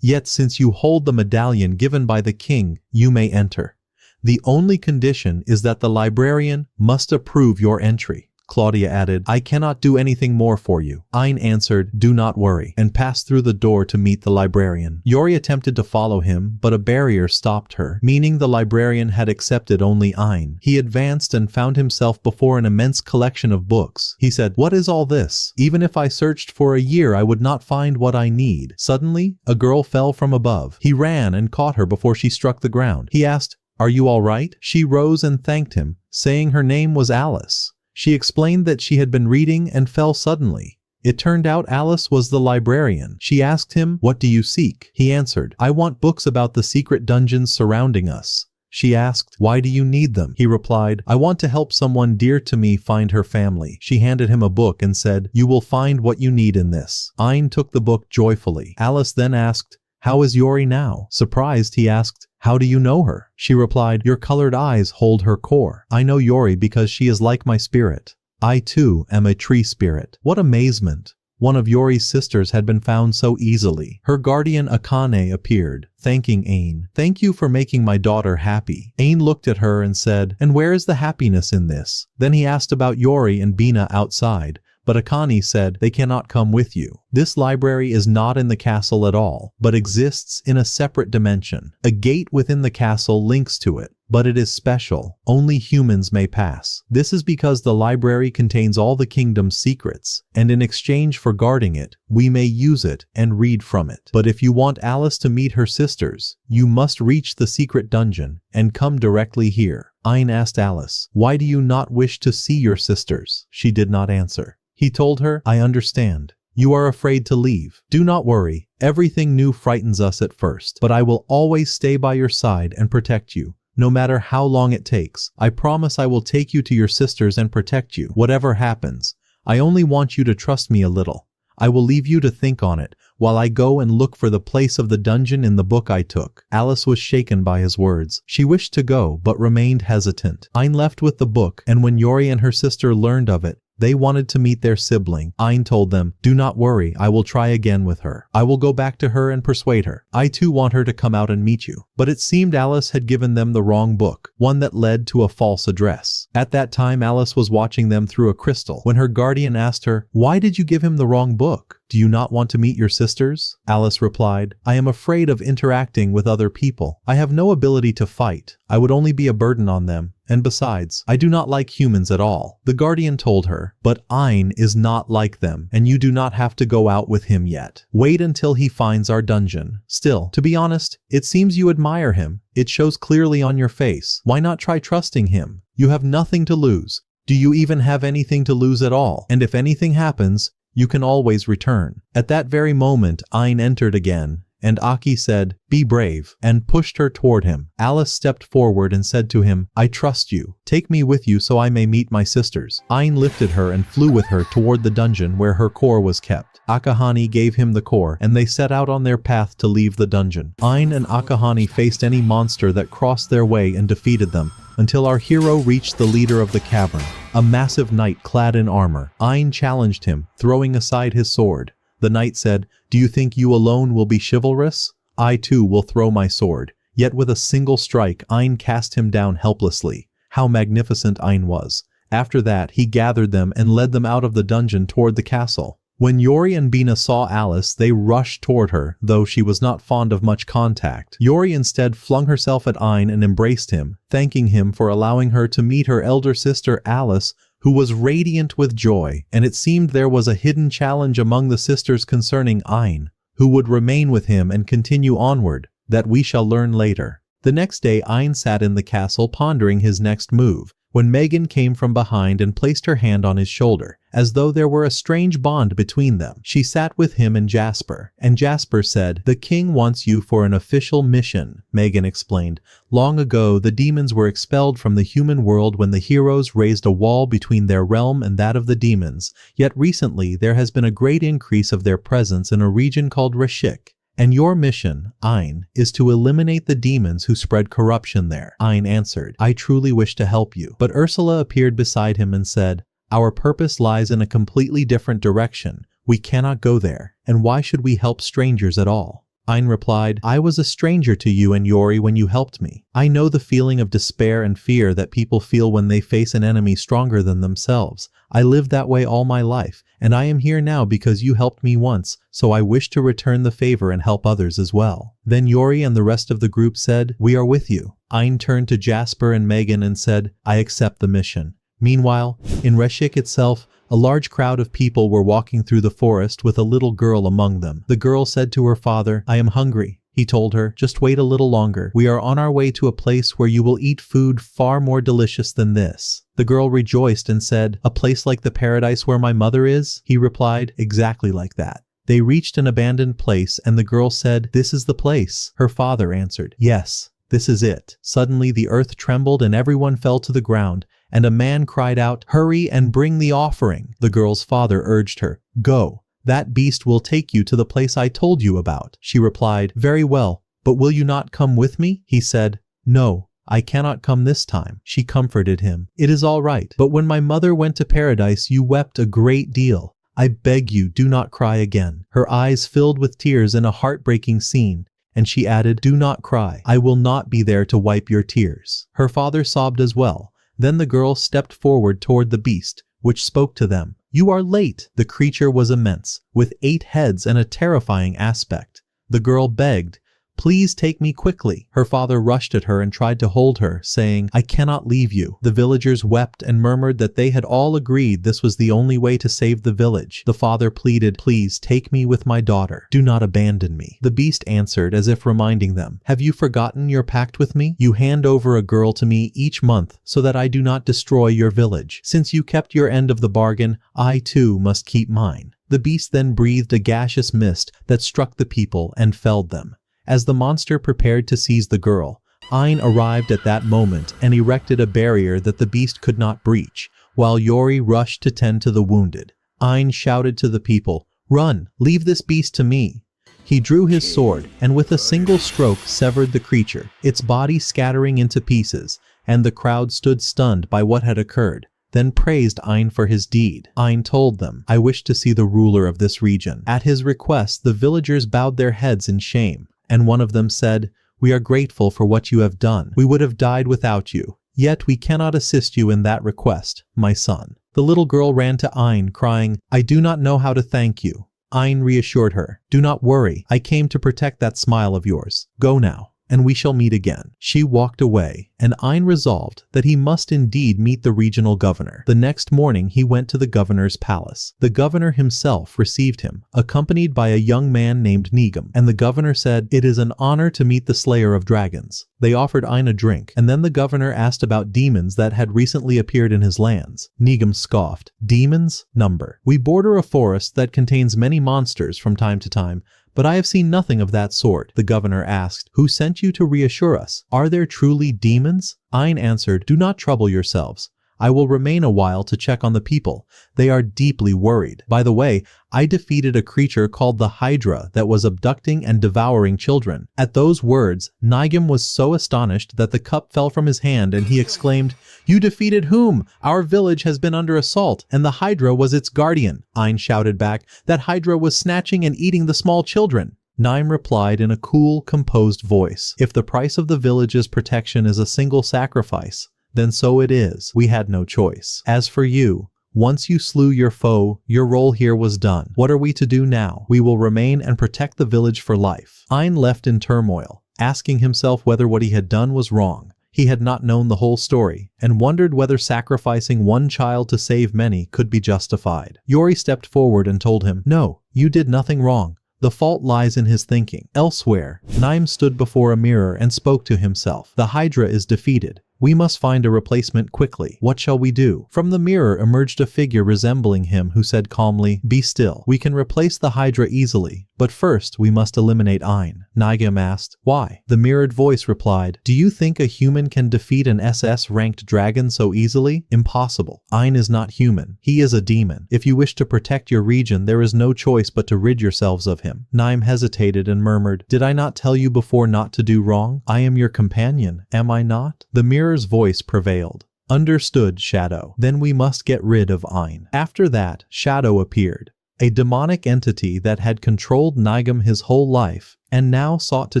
Yet since you hold the medallion given by the king, you may enter. The only condition is that the librarian must approve your entry." Claudia added, "I cannot do anything more for you." Ain answered, "Do not worry," and passed through the door to meet the librarian. Yaoi attempted to follow him, but a barrier stopped her, meaning the librarian had accepted only Ain. He advanced and found himself before an immense collection of books. He said, "What is all this? Even if I searched for a year, I would not find what I need." Suddenly, a girl fell from above. He ran and caught her before she struck the ground. He asked, "Are you all right?" She rose and thanked him, saying her name was Alice. She explained that she had been reading and fell suddenly. It turned out Alice was the librarian. She asked him, "What do you seek?" He answered, "I want books about the secret dungeons surrounding us." She asked, "Why do you need them?" He replied, "I want to help someone dear to me find her family." She handed him a book and said, "You will find what you need in this." Ain took the book joyfully. Alice then asked, "How is Yaoi now?" Surprised, he asked, "How do you know her?" She replied, "Your colored eyes hold her core. I know Yaoi because she is like my spirit. I too am a tree spirit." What amazement! One of Yori's sisters had been found so easily. Her guardian Akame appeared, thanking Ain. "Thank you for making my daughter happy." Ain looked at her and said, "And where is the happiness in this?" Then he asked about Yori and Bina outside, but Akane said, "They cannot come with you. This library is not in the castle at all, but exists in a separate dimension. A gate within the castle links to it, but it is special. Only humans may pass. This is because the library contains all the kingdom's secrets, and in exchange for guarding it, we may use it and read from it. But if you want Alice to meet her sisters, you must reach the secret dungeon and come directly here." Ain asked Alice, "Why do you not wish to see your sisters?" She did not answer. He told her, "I understand. You are afraid to leave. Do not worry. Everything new frightens us at first, but I will always stay by your side and protect you. No matter how long it takes, I promise I will take you to your sisters and protect you. Whatever happens, I only want you to trust me a little. I will leave you to think on it while I go and look for the place of the dungeon in the book I took." Alice was shaken by his words. She wished to go but remained hesitant. Ain left with the book, and when Yori and her sister learned of it, they wanted to meet their sibling. Ain told them, "Do not worry, I will try again with her. I will go back to her and persuade her. I too want her to come out and meet you." But it seemed Alice had given them the wrong book, one that led to a false address. At that time Alice was watching them through a crystal when her guardian asked her, "Why did you give him the wrong book? Do you not want to meet your sisters?" Alice replied, "I am afraid of interacting with other people. I have no ability to fight. I would only be a burden on them. And besides, I do not like humans at all." The guardian told her, "But Ain is not like them, and you do not have to go out with him yet. Wait until he finds our dungeon. Still, to be honest, it seems you admire him. It shows clearly on your face. Why not try trusting him? You have nothing to lose. Do you even have anything to lose at all? And if anything happens, you can always return." At that very moment, Ain entered again, and Aki said, "Be brave," and pushed her toward him. Alice stepped forward and said to him, "I trust you. Take me with you so I may meet my sisters." Ain lifted her and flew with her toward the dungeon where her core was kept. Akahani gave him the core, and they set out on their path to leave the dungeon. Ain and Akahani faced any monster that crossed their way and defeated them, until our hero reached the leader of the cavern, a massive knight clad in armor. Ain challenged him, throwing aside his sword. The knight said, "Do you think you alone will be chivalrous? I too will throw my sword." Yet with a single strike, Ain cast him down helplessly. How magnificent Ain was. After that, he gathered them and led them out of the dungeon toward the castle. When Yori and Bina saw Alice, they rushed toward her, though she was not fond of much contact. Yori instead flung herself at Ain and embraced him, thanking him for allowing her to meet her elder sister Alice, who was radiant with joy, and it seemed there was a hidden challenge among the sisters concerning Ain, who would remain with him and continue onward, that we shall learn later. The next day Ain sat in the castle pondering his next move, when Megan came from behind and placed her hand on his shoulder, as though there were a strange bond between them. She sat with him and Jasper said, "The king wants you for an official mission," Megan explained. "Long ago, the demons were expelled from the human world when the heroes raised a wall between their realm and that of the demons, yet recently there has been a great increase of their presence in a region called Rashik. And your mission, Ain, is to eliminate the demons who spread corruption there." Ain answered, "I truly wish to help you." But Ursula appeared beside him and said, "Our purpose lies in a completely different direction. We cannot go there. And why should we help strangers at all?" Ain replied, "I was a stranger to you and Yori when you helped me. I know the feeling of despair and fear that people feel when they face an enemy stronger than themselves. I lived that way all my life, and I am here now because you helped me once, so I wish to return the favor and help others as well." Then Yori and the rest of the group said, "We are with you." Ain turned to Jasper and Megan and said, "I accept the mission." Meanwhile, in Rashik itself, a large crowd of people were walking through the forest with a little girl among them. The girl said to her father, "I am hungry." He told her, "Just wait a little longer. We are on our way to a place where you will eat food far more delicious than this." The girl rejoiced and said, "A place like the paradise where my mother is?" He replied, "Exactly like that." They reached an abandoned place and the girl said, "This is the place." Her father answered, "Yes, this is it." Suddenly the earth trembled and everyone fell to the ground, and a man cried out, "Hurry and bring the offering." The girl's father urged her, "Go. That beast will take you to the place I told you about." She replied, "Very well, but will you not come with me?" He said, "No, I cannot come this time." She comforted him, "It is all right, but when my mother went to paradise you wept a great deal. I beg you, do not cry again." Her eyes filled with tears in a heartbreaking scene, and she added, "Do not cry. I will not be there to wipe your tears." Her father sobbed as well. Then the girl stepped forward toward the beast, which spoke to them. "You are late." The creature was immense, with 8 heads and a terrifying aspect. The girl begged, "Please take me quickly." Her father rushed at her and tried to hold her, saying, "I cannot leave you." The villagers wept and murmured that they had all agreed this was the only way to save the village. The father pleaded, "Please take me with my daughter. Do not abandon me." The beast answered as if reminding them, "Have you forgotten your pact with me? You hand over a girl to me each month so that I do not destroy your village. Since you kept your end of the bargain, I too must keep mine." The beast then breathed a gaseous mist that struck the people and felled them. As the monster prepared to seize the girl, Ain arrived at that moment and erected a barrier that the beast could not breach, while Yaoi rushed to tend to the wounded. Ain shouted to the people, "Run! Leave this beast to me!" He drew his sword and with a single stroke severed the creature, its body scattering into pieces, and the crowd stood stunned by what had occurred, then praised Ain for his deed. Ain told them, "I wish to see the ruler of this region." At his request, the villagers bowed their heads in shame. And one of them said, "We are grateful for what you have done. We would have died without you. Yet we cannot assist you in that request, my son." The little girl ran to Ain, crying, "I do not know how to thank you." Ain reassured her, "Do not worry. I came to protect that smile of yours. Go now, and we shall meet again." She walked away, and Ain resolved that he must indeed meet the regional governor. The next morning he went to the governor's palace. The governor himself received him, accompanied by a young man named Nigam, and the governor said, "It is an honor to meet the slayer of dragons." They offered Ain a drink, and then the governor asked about demons that had recently appeared in his lands. Nigam scoffed, "Demons? Number. We border a forest that contains many monsters from time to time, but I have seen nothing of that sort." The governor asked, "Who sent you to reassure us? Are there truly demons?" Ain answered, "Do not trouble yourselves. I will remain a while to check on the people. They are deeply worried. By the way, I defeated a creature called the Hydra that was abducting and devouring children." At those words, Nigam was so astonished that the cup fell from his hand and he exclaimed, "You defeated whom? Our village has been under assault, and the Hydra was its guardian." Ain shouted back, "That Hydra was snatching and eating the small children." Naim replied in a cool, composed voice, "If the price of the village's protection is a single sacrifice, then so it is. We had no choice. As for you, once you slew your foe, your role here was done. What are we to do now? We will remain and protect the village for life." Ain left in turmoil, asking himself whether what he had done was wrong. He had not known the whole story, and wondered whether sacrificing one child to save many could be justified. Yaoi stepped forward and told him, "No, you did nothing wrong. The fault lies in his thinking." Elsewhere, Naim stood before a mirror and spoke to himself. "The Hydra is defeated. We must find a replacement quickly. What shall we do?" From the mirror emerged a figure resembling him who said calmly, "Be still. We can replace the Hydra easily, but first we must eliminate Ain." Nigam asked, "Why?" The mirrored voice replied, "Do you think a human can defeat an SS-ranked dragon so easily? Impossible. Ain is not human. He is a demon. If you wish to protect your region, there is no choice but to rid yourselves of him." Naim hesitated and murmured, "Did I not tell you before not to do wrong? I am your companion, am I not?" The mirror's voice prevailed. "Understood, Shadow. Then we must get rid of Ain." After that, Shadow appeared, a demonic entity that had controlled Nigam his whole life and now sought to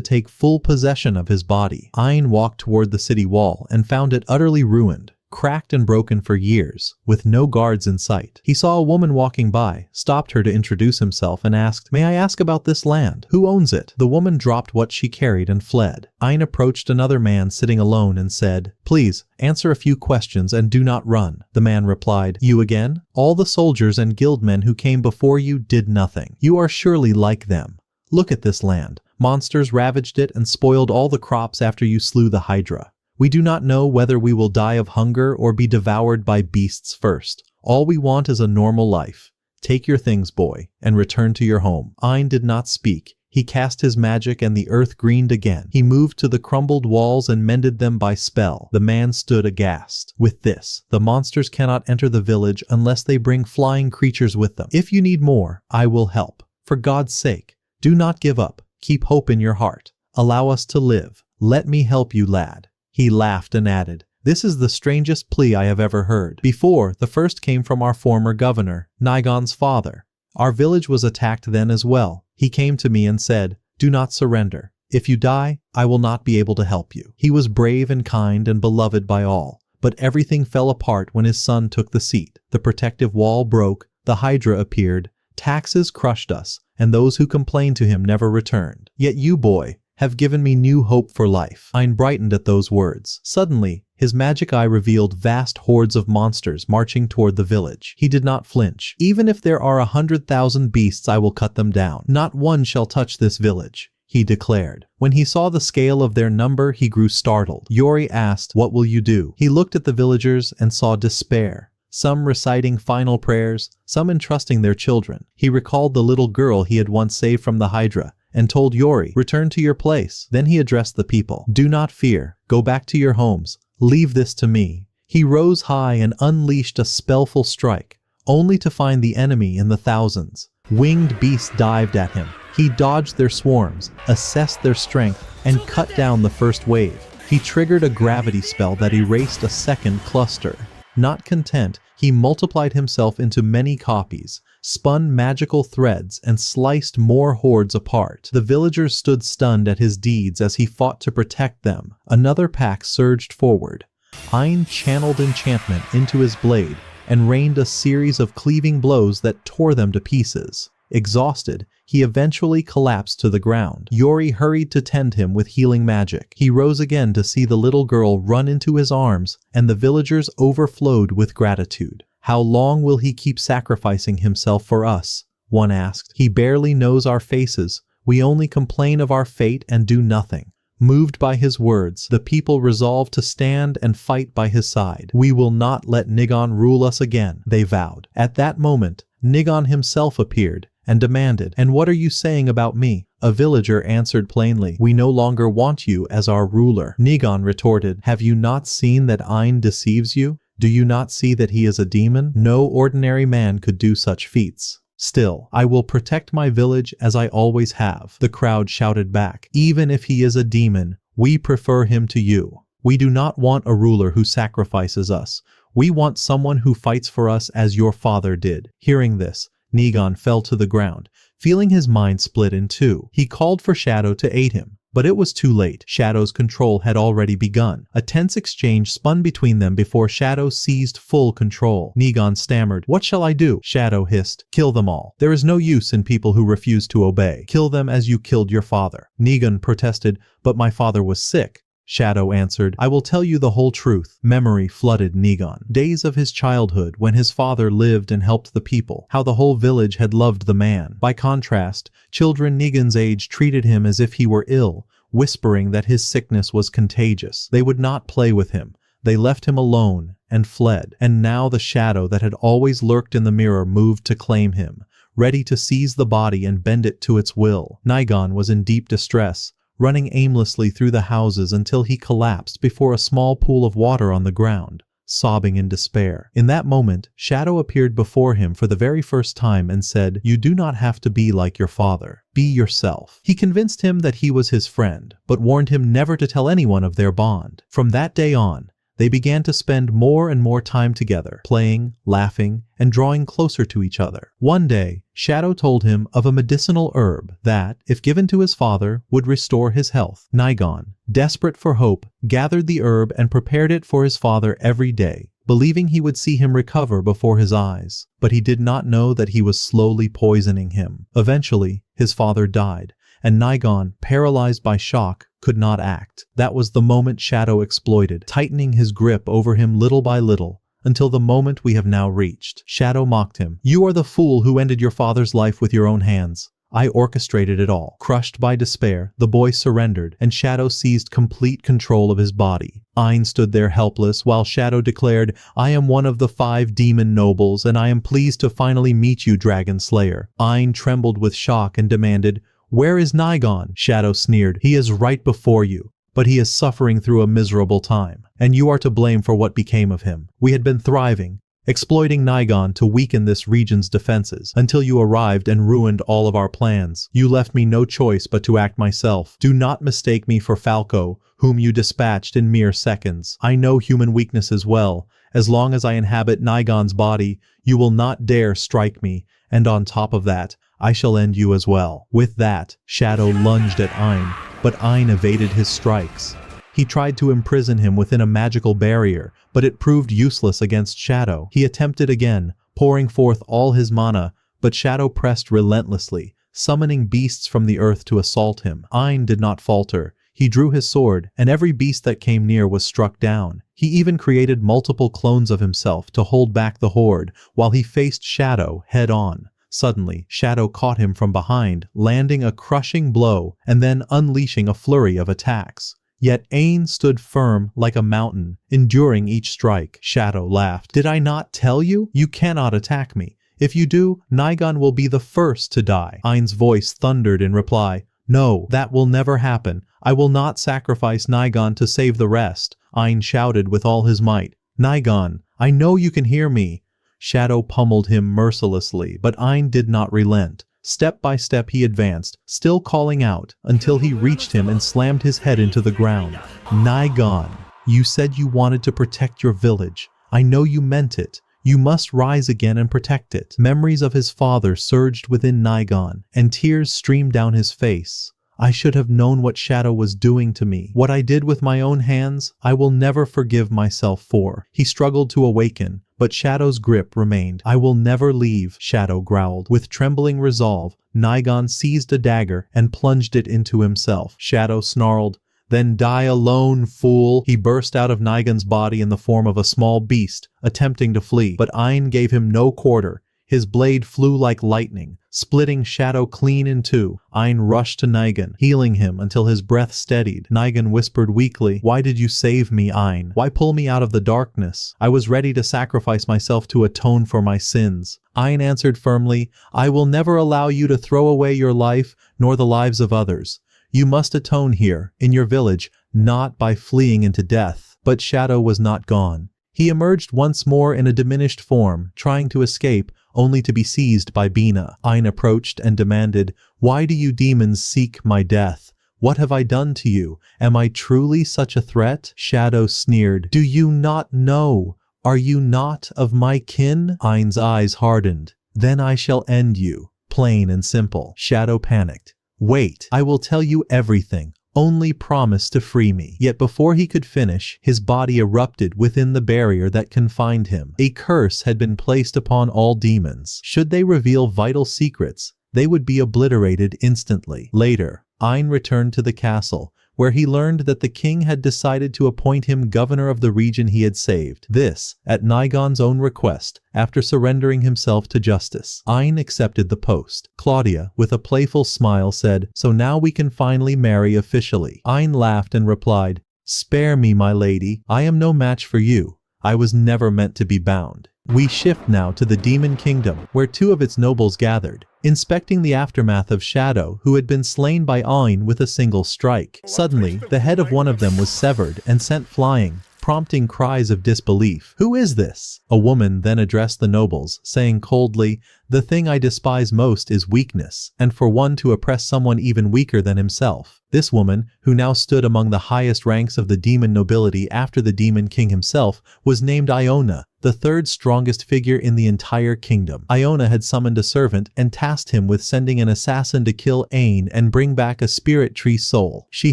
take full possession of his body. Ain walked toward the city wall and found it utterly ruined, cracked and broken for years, with no guards in sight. He saw a woman walking by, stopped her to introduce himself and asked, "May I ask about this land? Who owns it?" The woman dropped what she carried and fled. Ain approached another man sitting alone and said, "Please, answer a few questions and do not run." The man replied, "You again? All the soldiers and guildmen who came before you did nothing. You are surely like them. Look at this land. Monsters ravaged it and spoiled all the crops after you slew the Hydra. We do not know whether we will die of hunger or be devoured by beasts first. All we want is a normal life. Take your things, boy, and return to your home." Ain did not speak. He cast his magic and the earth greened again. He moved to the crumbled walls and mended them by spell. The man stood aghast. "With this, the monsters cannot enter the village unless they bring flying creatures with them. If you need more, I will help. For God's sake, do not give up. Keep hope in your heart. Allow us to live. Let me help you, lad." He laughed and added, "This is the strangest plea I have ever heard. Before, the first came from our former governor, Nigon's father. Our village was attacked then as well. He came to me and said, "Do not surrender. If you die, I will not be able to help you." He was brave and kind and beloved by all. But everything fell apart when his son took the seat. The protective wall broke, the Hydra appeared, taxes crushed us, and those who complained to him never returned. Yet you, boy, have given me new hope for life. Ein brightened at those words. Suddenly, his magic eye revealed vast hordes of monsters marching toward the village. He did not flinch. "Even if there are 100,000 beasts, I will cut them down. Not one shall touch this village," he declared. When he saw the scale of their number, he grew startled. Yaoi asked, "What will you do?" He looked at the villagers and saw despair. Some reciting final prayers, some entrusting their children. He recalled the little girl he had once saved from the Hydra and told Yaoi, "Return to your place." Then he addressed the people. "Do not fear. Go back to your homes. Leave this to me." He rose high and unleashed a spellful strike, only to find the enemy in the thousands. Winged beasts dived at him. He dodged their swarms, assessed their strength, and cut down the first wave. He triggered a gravity spell that erased a second cluster. Not content, he multiplied himself into many copies, spun magical threads, and sliced more hordes apart. The villagers stood stunned at his deeds as he fought to protect them. Another pack surged forward. Ein channeled enchantment into his blade and rained a series of cleaving blows that tore them to pieces. Exhausted, he eventually collapsed to the ground. Yaoi hurried to tend him with healing magic. He rose again to see the little girl run into his arms, and the villagers overflowed with gratitude. "How long will he keep sacrificing himself for us?" one asked. "He barely knows our faces. We only complain of our fate and do nothing." Moved by his words, the people resolved to stand and fight by his side. "We will not let Nigon rule us again," they vowed. At that moment, Nigon himself appeared and demanded, "And what are you saying about me?" A villager answered plainly, "We no longer want you as our ruler." Nigon retorted, "Have you not seen that Ein deceives you? Do you not see that he is a demon? No ordinary man could do such feats." "Still, I will protect my village as I always have," the crowd shouted back. "Even if he is a demon, we prefer him to you. We do not want a ruler who sacrifices us. We want someone who fights for us as your father did." Hearing this, Nigon fell to the ground, feeling his mind split in two. He called for Shadow to aid him, but it was too late. Shadow's control had already begun. A tense exchange spun between them before Shadow seized full control. Nigon stammered, "What shall I do?" Shadow hissed, "Kill them all. There is no use in people who refuse to obey. Kill them as you killed your father." Nigon protested, "But my father was sick." Shadow answered, "I will tell you the whole truth." Memory flooded Nigon. Days of his childhood when his father lived and helped the people. How the whole village had loved the man. By contrast, children Nigon's age treated him as if he were ill, whispering that his sickness was contagious. They would not play with him. They left him alone and fled. And now the shadow that had always lurked in the mirror moved to claim him, ready to seize the body and bend it to its will. Nigon was in deep distress, running aimlessly through the houses until he collapsed before a small pool of water on the ground, sobbing in despair. In that moment, Shadow appeared before him for the very first time and said, "You do not have to be like your father. Be yourself." He convinced him that he was his friend, but warned him never to tell anyone of their bond. From that day on, they began to spend more and more time together, playing, laughing, and drawing closer to each other. One day, Shadow told him of a medicinal herb that, if given to his father, would restore his health. Nigon, desperate for hope, gathered the herb and prepared it for his father every day, believing he would see him recover before his eyes. But he did not know that he was slowly poisoning him. Eventually, his father died, and Nigon, paralyzed by shock, could not act. That was the moment Shadow exploited, tightening his grip over him little by little, until the moment we have now reached. Shadow mocked him. "You are the fool who ended your father's life with your own hands. I orchestrated it all." Crushed by despair, the boy surrendered, and Shadow seized complete control of his body. Ein stood there helpless, while Shadow declared, "I am one of the 5 demon nobles, and I am pleased to finally meet you, Dragon Slayer." Ein trembled with shock and demanded, "Where is Nigon?" Shadow sneered, "He is right before you, but he is suffering through a miserable time, and you are to blame for what became of him. We had been thriving, exploiting Nigon to weaken this region's defenses, until you arrived and ruined all of our plans. You left me no choice but to act myself. Do not mistake me for Falco, whom you dispatched in mere seconds. I know human weaknesses well. As long as I inhabit Nigon's body, you will not dare strike me, and on top of that, I shall end you as well. With that, Shadow lunged at Ain, but Ain evaded his strikes. He tried to imprison him within a magical barrier, but it proved useless against Shadow. He attempted again, pouring forth all his mana, but Shadow pressed relentlessly, summoning beasts from the earth to assault him. Ain did not falter. He drew his sword, and every beast that came near was struck down. He even created multiple clones of himself to hold back the horde, while he faced Shadow head-on. Suddenly, Shadow caught him from behind, landing a crushing blow and then unleashing a flurry of attacks. Yet Ain stood firm like a mountain, enduring each strike. Shadow laughed. "Did I not tell you? You cannot attack me. If you do, Nigon will be the first to die." Ain's voice thundered in reply. "No, that will never happen. I will not sacrifice Nigon to save the rest." Ain shouted with all his might. "Nigon, I know you can hear me." Shadow pummeled him mercilessly, but Ain did not relent. Step by step he advanced, still calling out, until he reached him and slammed his head into the ground. "Nigon, you said you wanted to protect your village. I know you meant it. You must rise again and protect it." Memories of his father surged within Nigon, and tears streamed down his face. "I should have known what Shadow was doing to me. What I did with my own hands, I will never forgive myself for." He struggled to awaken, but Shadow's grip remained. "I will never leave," Shadow growled. With trembling resolve, Nigon seized a dagger and plunged it into himself. Shadow snarled, "Then die alone, fool!" He burst out of Nigon's body in the form of a small beast, attempting to flee, but Ain gave him no quarter. His blade flew like lightning, splitting Shadow clean in two. Ain rushed to Nigon, healing him until his breath steadied. Nigon whispered weakly, "Why did you save me, Ain? Why pull me out of the darkness? I was ready to sacrifice myself to atone for my sins." Ain answered firmly, "I will never allow you to throw away your life, nor the lives of others. You must atone here, in your village, not by fleeing into death." But Shadow was not gone. He emerged once more in a diminished form, trying to escape, only to be seized by Bina. Ain approached and demanded, "Why do you demons seek my death? What have I done to you? Am I truly such a threat?" Shadow sneered, "Do you not know? Are you not of my kin?" Ain's eyes hardened. "Then I shall end you. Plain and simple." Shadow panicked. "Wait, I will tell you everything. Only promise to free me." Yet before he could finish, his body erupted within the barrier that confined him. A curse had been placed upon all demons. Should they reveal vital secrets, they would be obliterated instantly. Later, Ain returned to the castle, where he learned that the king had decided to appoint him governor of the region he had saved. This, at Nigon's own request, after surrendering himself to justice. Ain accepted the post. Claudia, with a playful smile, said, "So now we can finally marry officially." Ain laughed and replied, "Spare me, my lady. I am no match for you. I was never meant to be bound." We shift now to the Demon Kingdom, where two of its nobles gathered, inspecting the aftermath of Shadow, who had been slain by Ain with a single strike. Suddenly, the head of one of them was severed and sent flying, prompting cries of disbelief. "Who is this?" A woman then addressed the nobles, saying coldly, "The thing I despise most is weakness, and for one to oppress someone even weaker than himself." This woman, who now stood among the highest ranks of the demon nobility after the demon king himself, was named Yona, the third strongest figure in the entire kingdom. Yona had summoned a servant and tasked him with sending an assassin to kill Ain and bring back a spirit tree soul. She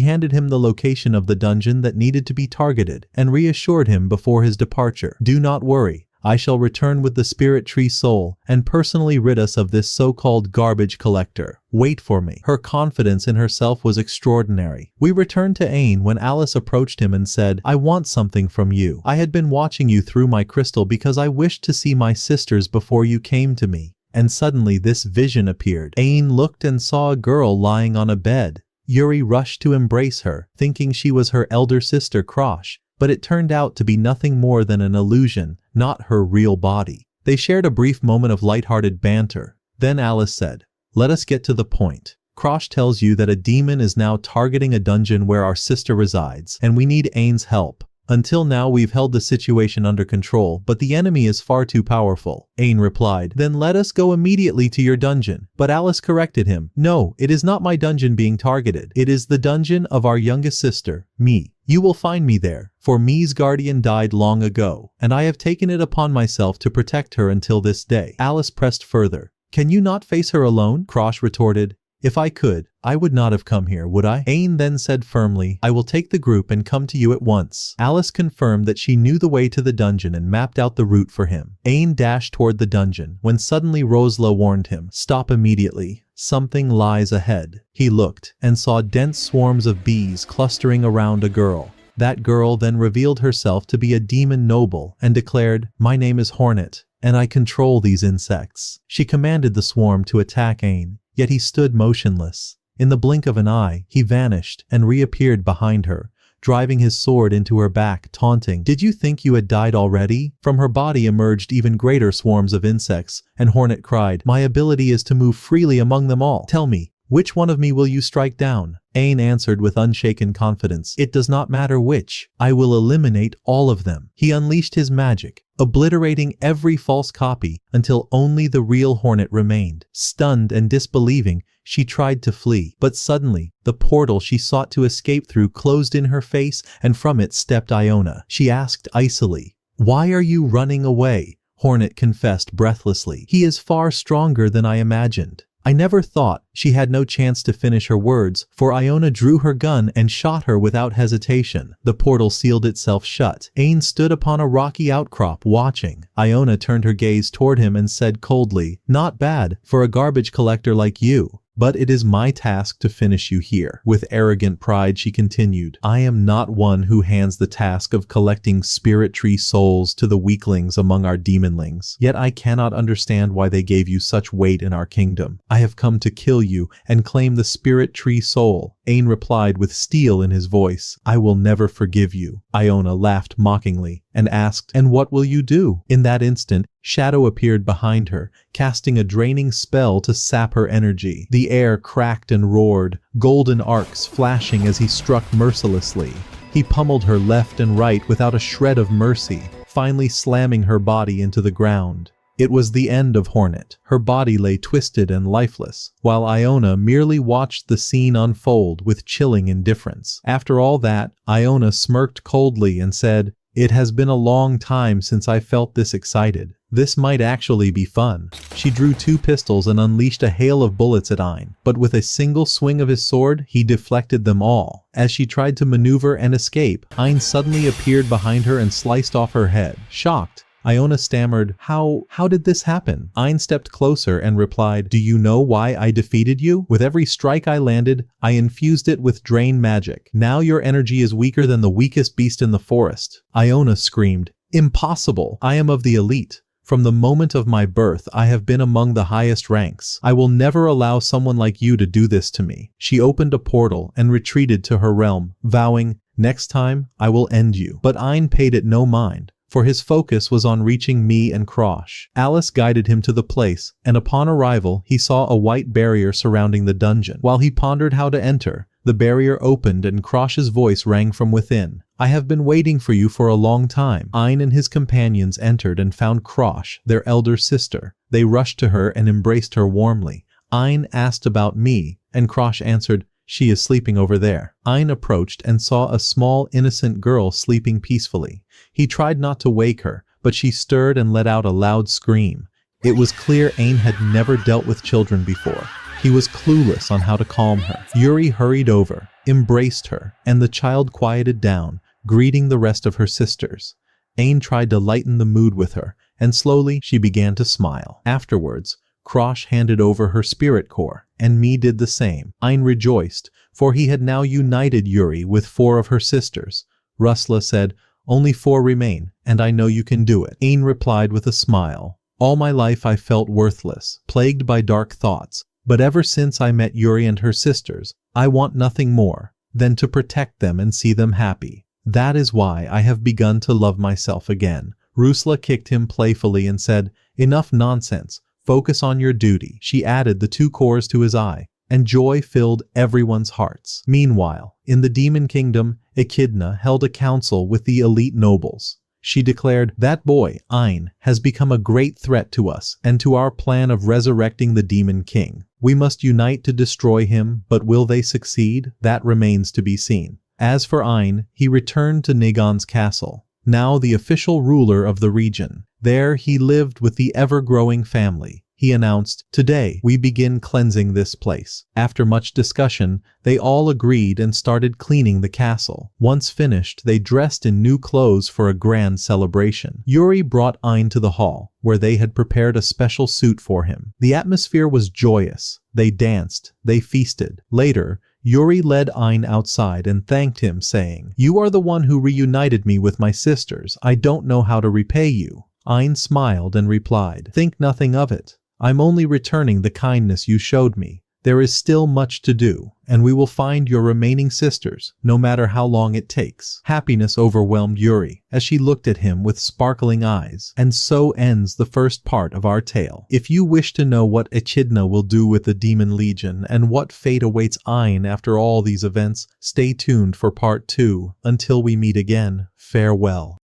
handed him the location of the dungeon that needed to be targeted and reassured him before his departure. "Do not worry. I shall return with the spirit tree soul and personally rid us of this so-called garbage collector. Wait for me." Her confidence in herself was extraordinary. We returned to Ain when Alice approached him and said, "I want something from you. I had been watching you through my crystal because I wished to see my sisters before you came to me." And suddenly this vision appeared. Ain looked and saw a girl lying on a bed. Yuri rushed to embrace her, thinking she was her elder sister Krosh, but it turned out to be nothing more than an illusion, not her real body. They shared a brief moment of lighthearted banter. Then Alice said, "Let us get to the point. Krosh tells you that a demon is now targeting a dungeon where our sister resides, and we need Ain's help. Until now we've held the situation under control, but the enemy is far too powerful." Ain replied, "Then let us go immediately to your dungeon." But Alice corrected him, "No, it is not my dungeon being targeted. It is the dungeon of our youngest sister, Me. You will find me there, for Me's guardian died long ago, and I have taken it upon myself to protect her until this day." Alice pressed further, Can you not face her alone? Krosh retorted. If I could, I would not have come here, would I? Ain then said firmly, I will take the group and come to you at once. Alice confirmed that she knew the way to the dungeon and mapped out the route for him. Ain dashed toward the dungeon when suddenly Rosla warned him, stop immediately. Something lies ahead. He looked and saw dense swarms of bees clustering around a girl. That girl then revealed herself to be a demon noble and declared, my name is Hornet, and I control these insects. She commanded the swarm to attack Ain. Yet he stood motionless. In the blink of an eye, he vanished and reappeared behind her, driving his sword into her back, taunting, did you think you had died already? From her body emerged even greater swarms of insects, and Hornet cried, my ability is to move freely among them all. Tell me, which one of me will you strike down? Ain answered with unshaken confidence, it does not matter which, I will eliminate all of them. He unleashed his magic, obliterating every false copy until only the real Hornet remained. Stunned and disbelieving, she tried to flee, but suddenly, the portal she sought to escape through closed in her face and from it stepped Yona. She asked icily, why are you running away? Hornet confessed breathlessly, he is far stronger than I imagined. I never thought. She had no chance to finish her words, for Yona drew her gun and shot her without hesitation. The portal sealed itself shut. Ain stood upon a rocky outcrop watching. Yona turned her gaze toward him and said coldly, not bad for a garbage collector like you. But it is my task to finish you here. With arrogant pride she continued, I am not one who hands the task of collecting spirit tree souls to the weaklings among our demonlings. Yet I cannot understand why they gave you such weight in our kingdom. I have come to kill you and claim the spirit tree soul. Ain replied with steel in his voice, I will never forgive you. Yona laughed mockingly and asked, and what will you do? In that instant, Shadow appeared behind her, casting a draining spell to sap her energy. The air cracked and roared, golden arcs flashing as he struck mercilessly. He pummeled her left and right without a shred of mercy, finally slamming her body into the ground. It was the end of Hornet. Her body lay twisted and lifeless, while Yona merely watched the scene unfold with chilling indifference. After all that, Yona smirked coldly and said, it has been a long time since I felt this excited. This might actually be fun. She drew 2 pistols and unleashed a hail of bullets at Ain, but with a single swing of his sword, he deflected them all. As she tried to maneuver and escape, Ain suddenly appeared behind her and sliced off her head. Shocked, Yona stammered, How did this happen? Ain stepped closer and replied, do you know why I defeated you? With every strike I landed, I infused it with drain magic. Now your energy is weaker than the weakest beast in the forest. Yona screamed, impossible! I am of the elite. From the moment of my birth, I have been among the highest ranks. I will never allow someone like you to do this to me. She opened a portal and retreated to her realm, vowing, next time, I will end you. But Ain paid it no mind, for his focus was on reaching me and Krosh. Alice guided him to the place, and upon arrival, he saw a white barrier surrounding the dungeon. While he pondered how to enter, the barrier opened and Krosh's voice rang from within. I have been waiting for you for a long time. Ain and his companions entered and found Krosh, their elder sister. They rushed to her and embraced her warmly. Ain asked about me, and Krosh answered, she is sleeping over there. Ain approached and saw a small, innocent girl sleeping peacefully. He tried not to wake her, but she stirred and let out a loud scream. It was clear Ain had never dealt with children before. He was clueless on how to calm her. Yuri hurried over, embraced her, and the child quieted down, greeting the rest of her sisters. Ain tried to lighten the mood with her, and slowly she began to smile. Afterwards, Krosh handed over her spirit core, and Mi did the same. Ain rejoiced, for he had now united Yuri with 4 of her sisters. Rusla said, only 4 remain, and I know you can do it. Ain replied with a smile, all my life I felt worthless, plagued by dark thoughts, but ever since I met Yuri and her sisters, I want nothing more than to protect them and see them happy. That is why I have begun to love myself again. Rusla kicked him playfully and said, enough nonsense, focus on your duty. She added the 2 cores to his eye, and joy filled everyone's hearts. Meanwhile, in the demon kingdom, Echidna held a council with the elite nobles. She declared, that boy, Ain, has become a great threat to us and to our plan of resurrecting the demon king. We must unite to destroy him, but will they succeed? That remains to be seen. As for Ain, he returned to Nigon's castle, now the official ruler of the region. There he lived with the ever-growing family. He he announced, "Today, we begin cleansing this place." After much discussion, they all agreed and started cleaning the castle. Once finished, they dressed in new clothes for a grand celebration. Yuri brought Ain to the hall, where they had prepared a special suit for him. The atmosphere was joyous. They danced, they feasted. Later, Yuri led Ain outside and thanked him, saying, "You are the one who reunited me with my sisters. I don't know how to repay you." Ain smiled and replied, "Think nothing of it. I'm only returning the kindness you showed me. There is still much to do, and we will find your remaining sisters, no matter how long it takes." Happiness overwhelmed Yuri as she looked at him with sparkling eyes. And so ends the first part of our tale. If you wish to know what Echidna will do with the Demon Legion and what fate awaits Ain after all these events, stay tuned for part 2. Until we meet again, farewell.